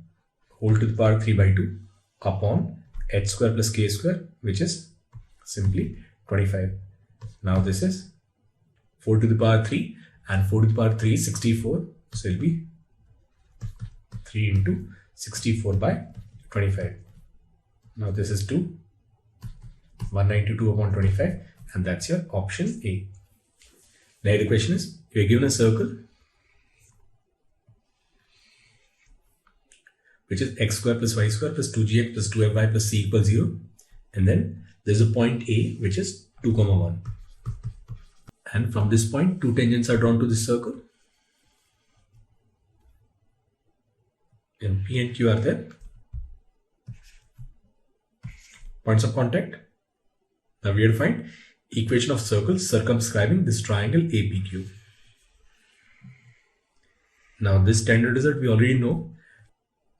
whole to the power 3 by 2 upon h square plus k square, which is simply 25. Now this is 4 to the power 3 and 4 to the power 3 is 64. So it will be 3 into 64 by 25. Now this is 2, 192 upon 25, and that's your option A. Now the question is, you are given a circle which is x square plus y square plus 2gx plus 2fy plus c equals 0, and then there's a point A which is 2, 1, and from this point 2 tangents are drawn to this circle and P and Q are there, points of contact. Now we have to find equation of circles circumscribing this triangle APQ. Now this standard result we already know.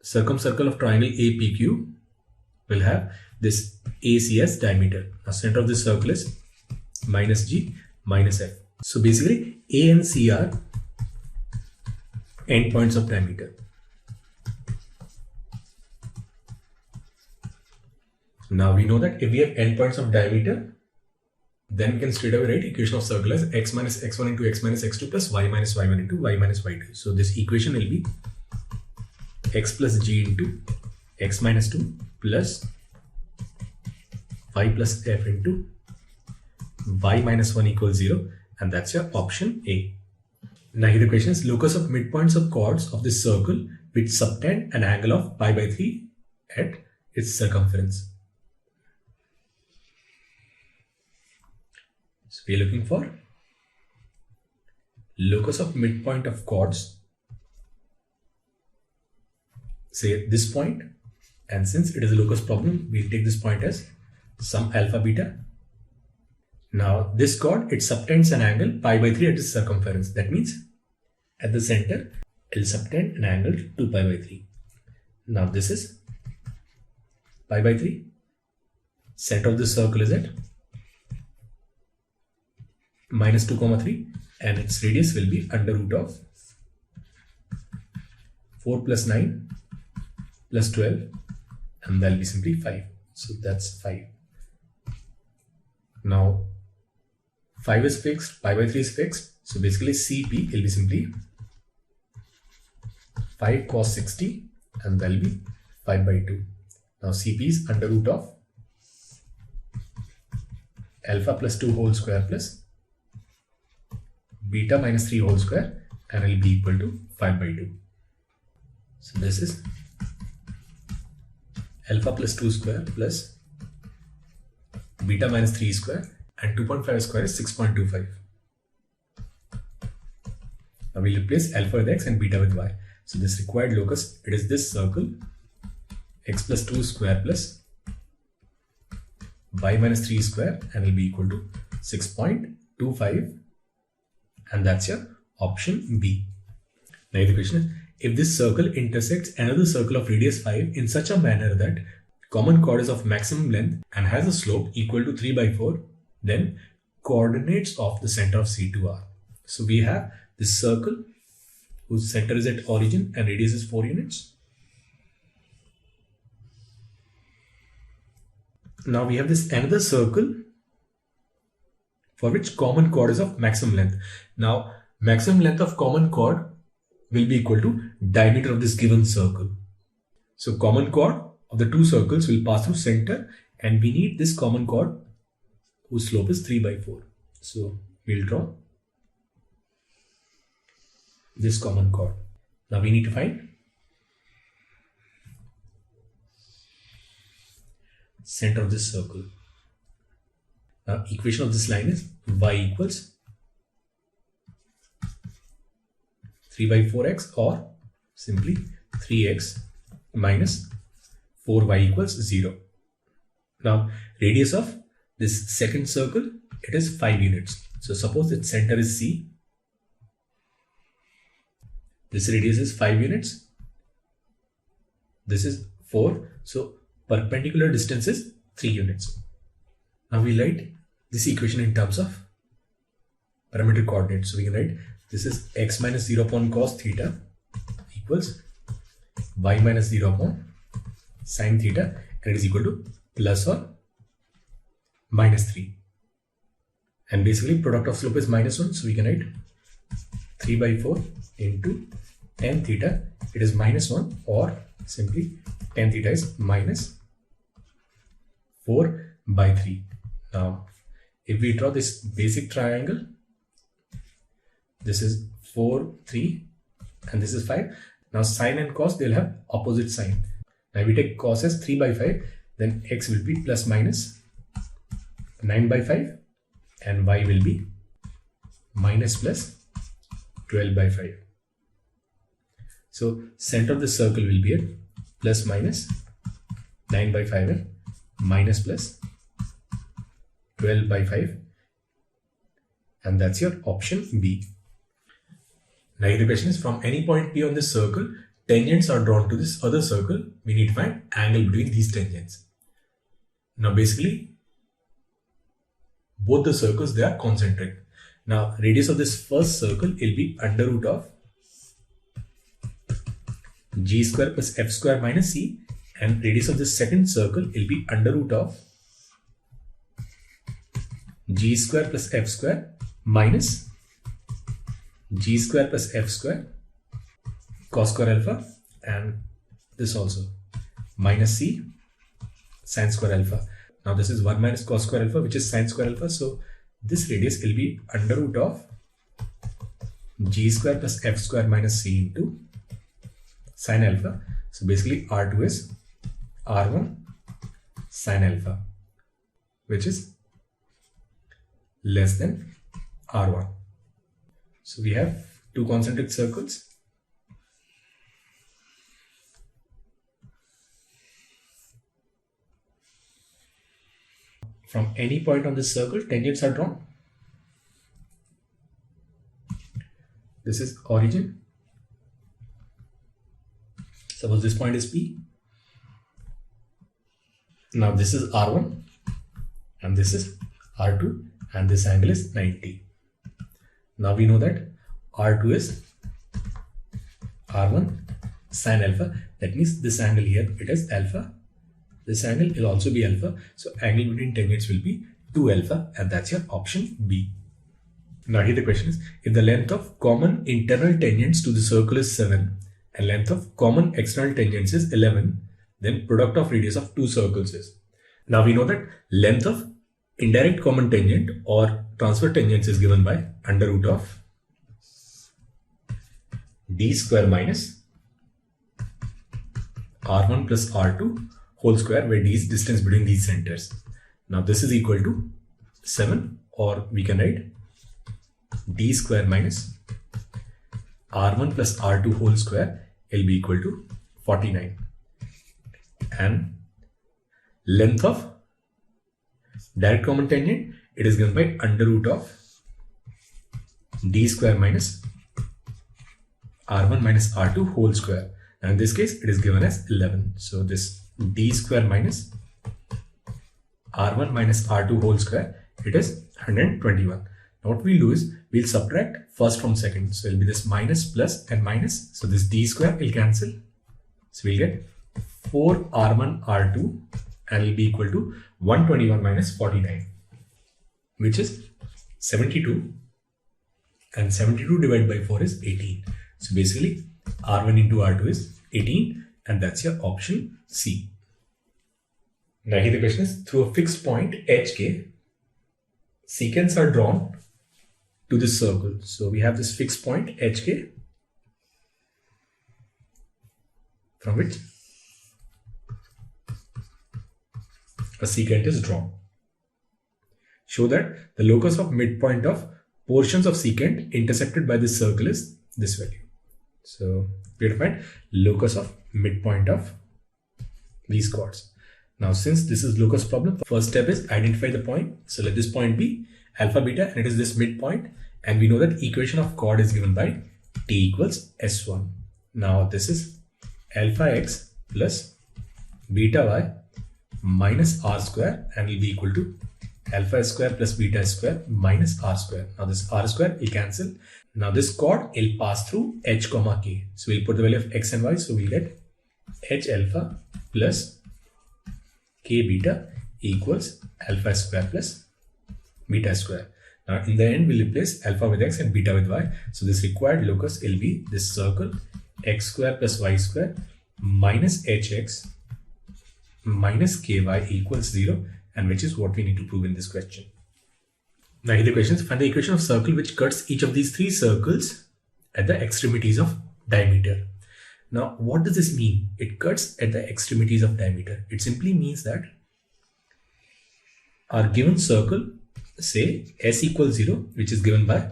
Circumcircle of triangle APQ will have this ACS diameter. Now center of this circle is minus G minus F. So basically A and C are endpoints of diameter. Now we know that if we have endpoints of diameter, then we can straight away write equation of circle as x minus x1 into x minus x2 plus y minus y1 into y minus y2. So this equation will be x plus g into x minus 2 plus y plus f into y minus 1 equals 0, and that's your option A. Now here the question is, locus of midpoints of chords of this circle which subtend an angle of pi by 3 at its circumference. So we are looking for locus of midpoint of chords, say this point, and since it is a locus problem, we'll take this point as some alpha beta. Now this chord, it subtends an angle pi by 3 at its circumference. That means at the center it will subtend an angle 2 pi by 3. Now this is pi by 3. Center of the circle is at minus 2, 3, and its radius will be under root of 4 plus 9 plus 12, and that will be simply 5. So that's 5. Now 5 is fixed, pi by 3 is fixed. So basically CP will be simply 5 cos 60, and that will be 5 by 2. Now CP is under root of alpha plus 2 whole square plus beta minus 3 whole square, and it will be equal to 5 by 2. So this is alpha plus 2 square plus beta minus 3 square, and 2.5 square is 6.25. Now we'll replace alpha with x and beta with y. So this required locus, it is this circle, x plus 2 square plus y minus 3 square, and will be equal to 6.25, and that's your option B. Now the question is, if this circle intersects another circle of radius 5 in such a manner that common chord is of maximum length and has a slope equal to 3/4, then coordinates of the center of C2 are. So we have this circle whose center is at origin and radius is 4 units. Now we have this another circle for which common chord is of maximum length. Now maximum length of common chord will be equal to diameter of this given circle. So common chord of the two circles will pass through center, and we need this common chord whose slope is 3/4. So we'll draw this common chord. Now we need to find center of this circle. Now equation of this line is y equals 3/4x, or simply 3x minus 4y equals 0. Now radius of this second circle, it is 5 units. So suppose its center is C. This radius is 5 units. This is 4. So perpendicular distance is 3 units. Now we write this equation in terms of parametric coordinates. So we can write this is x minus 0 upon cos theta equals y minus 0 upon sin theta, and it is equal to plus or minus 3. And basically product of slope is -1. So we can write 3/4 into tan theta, it is -1, or simply tan theta is minus 4/3. Now if we draw this basic triangle, this is 4, 3, and this is 5. Now sine and cos, they'll have opposite sign. Now if we take cos as 3/5, then x will be plus minus 9/5, and y will be minus plus 12/5. So center of the circle will be at plus minus 9/5 and minus plus 12/5, and that's your option B. Now the question is, from any point P on this circle, tangents are drawn to this other circle. We need to find angle between these tangents. Now basically both the circles, they are concentric. Now radius of this first circle will be under root of g square plus f square minus c, and radius of this second circle will be under root of g square plus f square minus g square plus f square cos square alpha, and this also minus c sin square alpha. Now this is 1 minus cos square alpha, which is sin square alpha. So this radius will be under root of g square plus f square minus c into sin alpha. So basically R2 is R1 sin alpha, which is less than R1. So we have two concentric circles. From any point on this circle, tangents are drawn. This is origin. Suppose this point is P. Now this is R1, and this is R2, and this angle is 90. Now we know that R2 is R1 sin alpha. That means this angle here, it is alpha. This angle will also be alpha. So angle between tangents will be 2 alpha, and that's your option B. Now here the question is, if the length of common internal tangents to the circle is 7 and length of common external tangents is 11, then product of radius of two circles is. Now we know that length of indirect common tangent or transfer tangents is given by under root of d square minus r1 plus r2 whole square, where d is distance between these centers. Now this is equal to 7, or we can write d square minus r1 plus r2 whole square will be equal to 49. And length of direct common tangent, it is given by under root of d square minus r1 minus r2 whole square. And in this case, it is given as 11. So this d square minus r1 minus r2 whole square, it is 121. Now what we'll do is, we'll subtract first from second. So it will be this minus, plus, and minus. So this d square will cancel. So we'll get 4r1 r2 and it will be equal to 121 minus 49, which is 72. And 72 divided by 4 is 18. So basically, r1 into r2 is 18, and that's your option C. Now here the question is, through a fixed point hk, secants are drawn to this circle. So we have this fixed point hk from which a secant is drawn. Show that the locus of midpoint of portions of secant intersected by this circle is this value. So we have to find locus of midpoint of these chords. Now since this is locus problem, first step is identify the point. So let this point be alpha beta and it is this midpoint, and we know that equation of chord is given by t equals s1. Now this is alpha x plus beta y minus r square, and will be equal to alpha square plus beta square minus r square. Now this r square will cancel. Now this chord will pass through h comma k. So we'll put the value of x and y. So we'll get h alpha plus k beta equals alpha square plus beta square. Now in the end, we'll replace alpha with x and beta with y. So this required locus will be this circle x square plus y square minus hx minus ky equals 0, and which is what we need to prove in this question. Now here the question is, find the equation of circle which cuts each of these three circles at the extremities of diameter. Now what does this mean? It cuts at the extremities of diameter. It simply means that our given circle, say s equals 0, which is given by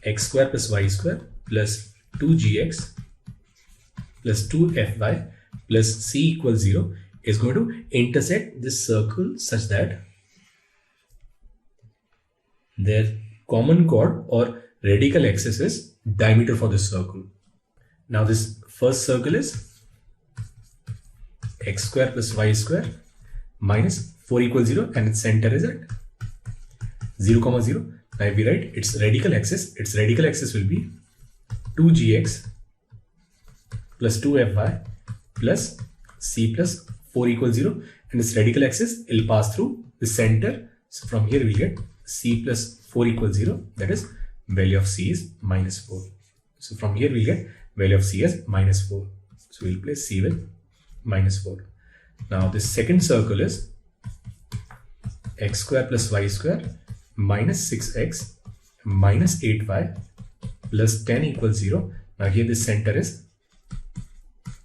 x square plus y square plus 2gx plus 2fy plus c equals 0, is going to intersect this circle such that their common chord or radical axis is diameter for this circle. Now this first circle is x square plus y square minus 4 equals 0, and its center is at 0, 0. Now if we write its radical axis will be 2gx plus 2fy plus c plus 4 equals 0, and its radical axis will pass through the center. So from here we get c plus 4 equals 0, that is value of c is minus 4. So from here we get value of c as minus 4. So we'll place c with minus 4. Now this second circle is x square plus y square minus 6x minus 8y plus 10 equals 0. Now here the center is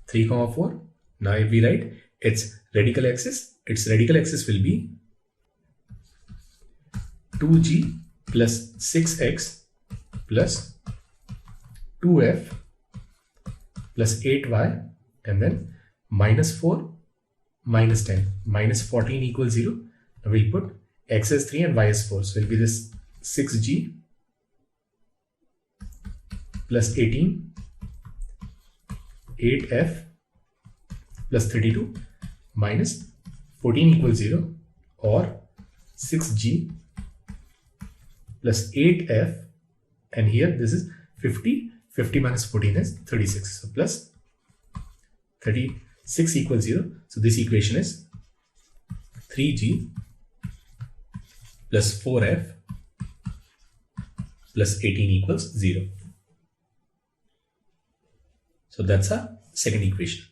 3, 4. Now if we write its radical axis will be 2g plus 6x plus 2f plus 8y, and then minus 4 minus 10 minus 14 equals 0. Now we'll put x as 3 and y as 4. So it will be this 6g plus 18 8f plus 32 minus 14 equals 0, or 6g plus 8f, and here this is 50 minus 14 is 36. So plus 36 equals 0. So this equation is 3g plus 4f plus 18 equals 0. So that's our second equation.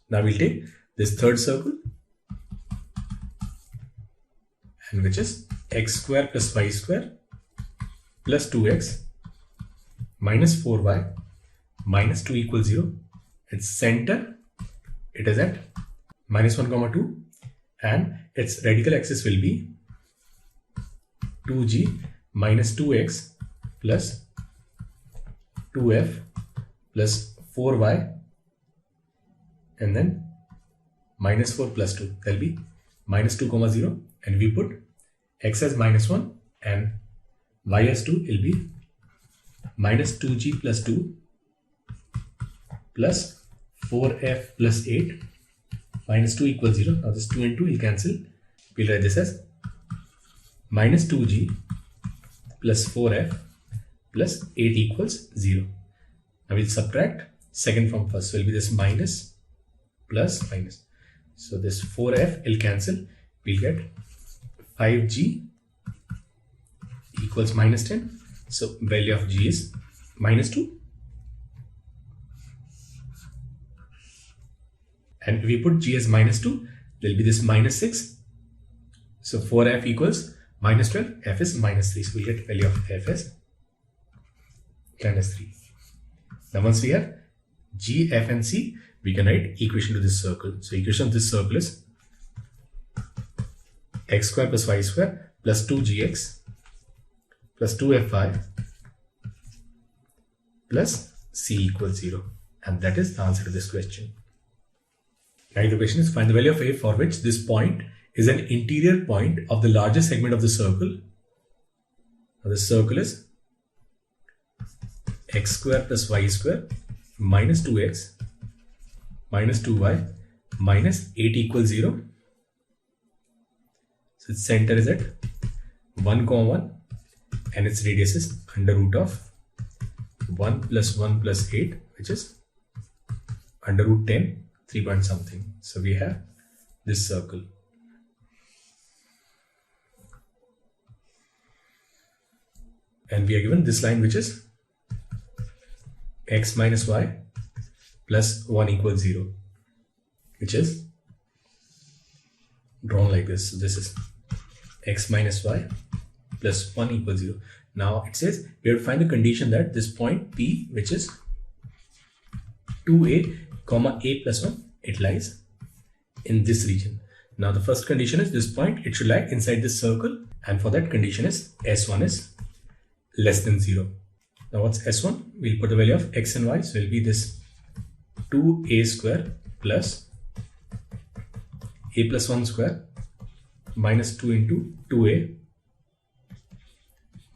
Now we'll take this third circle, and which is x square plus y square plus 2x minus 4y minus 2 equals 0. Its center, it is at minus 1, 2, and its radical axis will be 2g minus 2x plus 2f plus 4y and then minus 4 plus 2. That will be minus 2 comma 0, and we put x as minus 1 and y as 2 will be minus 2g plus 2 plus 4f plus 8 minus 2 equals 0. Now this 2 and 2 will cancel. We'll write this as minus 2g plus 4f plus 8 equals 0. Now we'll subtract second from first. So it will be this minus plus minus. So this 4f will cancel. We'll get 5g equals minus 10. So value of g is minus 2. And if we put g as minus 2, there will be this minus 6. So 4f equals minus 12, f is minus 3. So we'll get value of f as minus 3. Now once we have g, f and c, we can write equation to this circle. So equation of this circle is x square plus y square plus 2gx plus 2fy plus c equals 0. And that is the answer to this question. Now the question is, find the value of a for which this point is an interior point of the largest segment of the circle. Now the circle is x square plus y square minus 2x minus 2y minus 8 equals 0. So its center is at 1, 1 and its radius is under root of 1 plus 1 plus 8, which is under root 10, 3 point something. So we have this circle. And we are given this line, which is x minus y plus 1 equals 0, which is drawn like this. So this is x minus y plus 1 equals 0. Now it says we have to find the condition that this point P, which is 2a comma a plus 1, it lies in this region. Now the first condition is this point, it should lie inside this circle, and for that condition is S1 is less than 0. Now what's S1? We'll put the value of x and y. So it will be this 2a square plus a plus 1 square minus 2 into 2a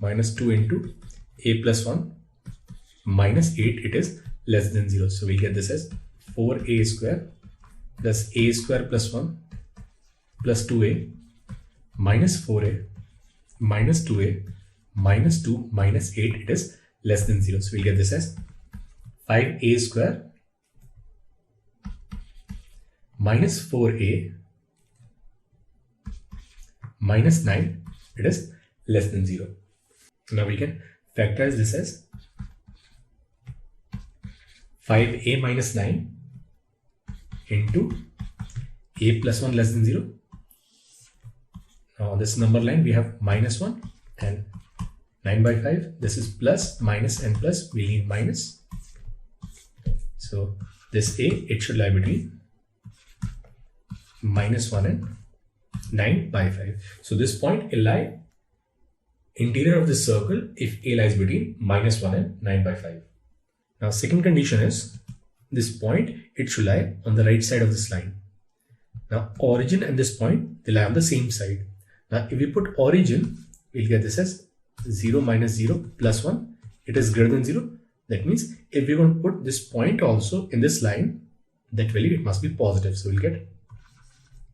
minus 2 into a plus 1 minus 8, it is less than 0. So we'll get this as 4a square plus a square plus 1 plus 2a minus 4a minus 2a minus 2 minus 8, it is less than 0. So we'll get this as 5a square minus 4a minus 9, it is less than 0. Now we can factorize this as 5a minus 9 into a plus 1 less than 0. Now on this number line we have minus 1 and 9 by 5. This is plus, minus and plus. We need minus. So this a, it should lie between minus 1 and 9 by 5. So this point will lie interior of this circle if a lies between minus 1 and 9 by 5. Now second condition is this point, it should lie on the right side of this line. Now origin and this point, they lie on the same side. Now if we put origin, we'll get this as 0 minus 0 plus 1, it is greater than 0. That means if we want to put this point also in this line, that value it must be positive. So we'll get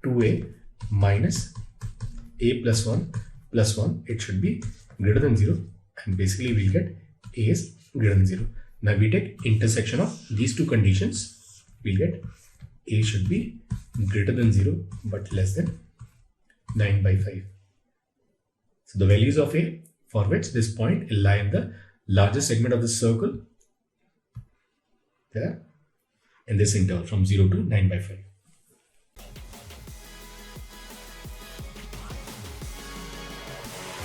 2a minus a plus 1 plus 1, it should be greater than 0, and basically we'll get a is greater than 0. Now we take intersection of these two conditions, we'll get a should be greater than 0 but less than 9 by 5. So the values of a for which this point will lie in the largest segment of the circle there in this interval from 0 to 9 by 5.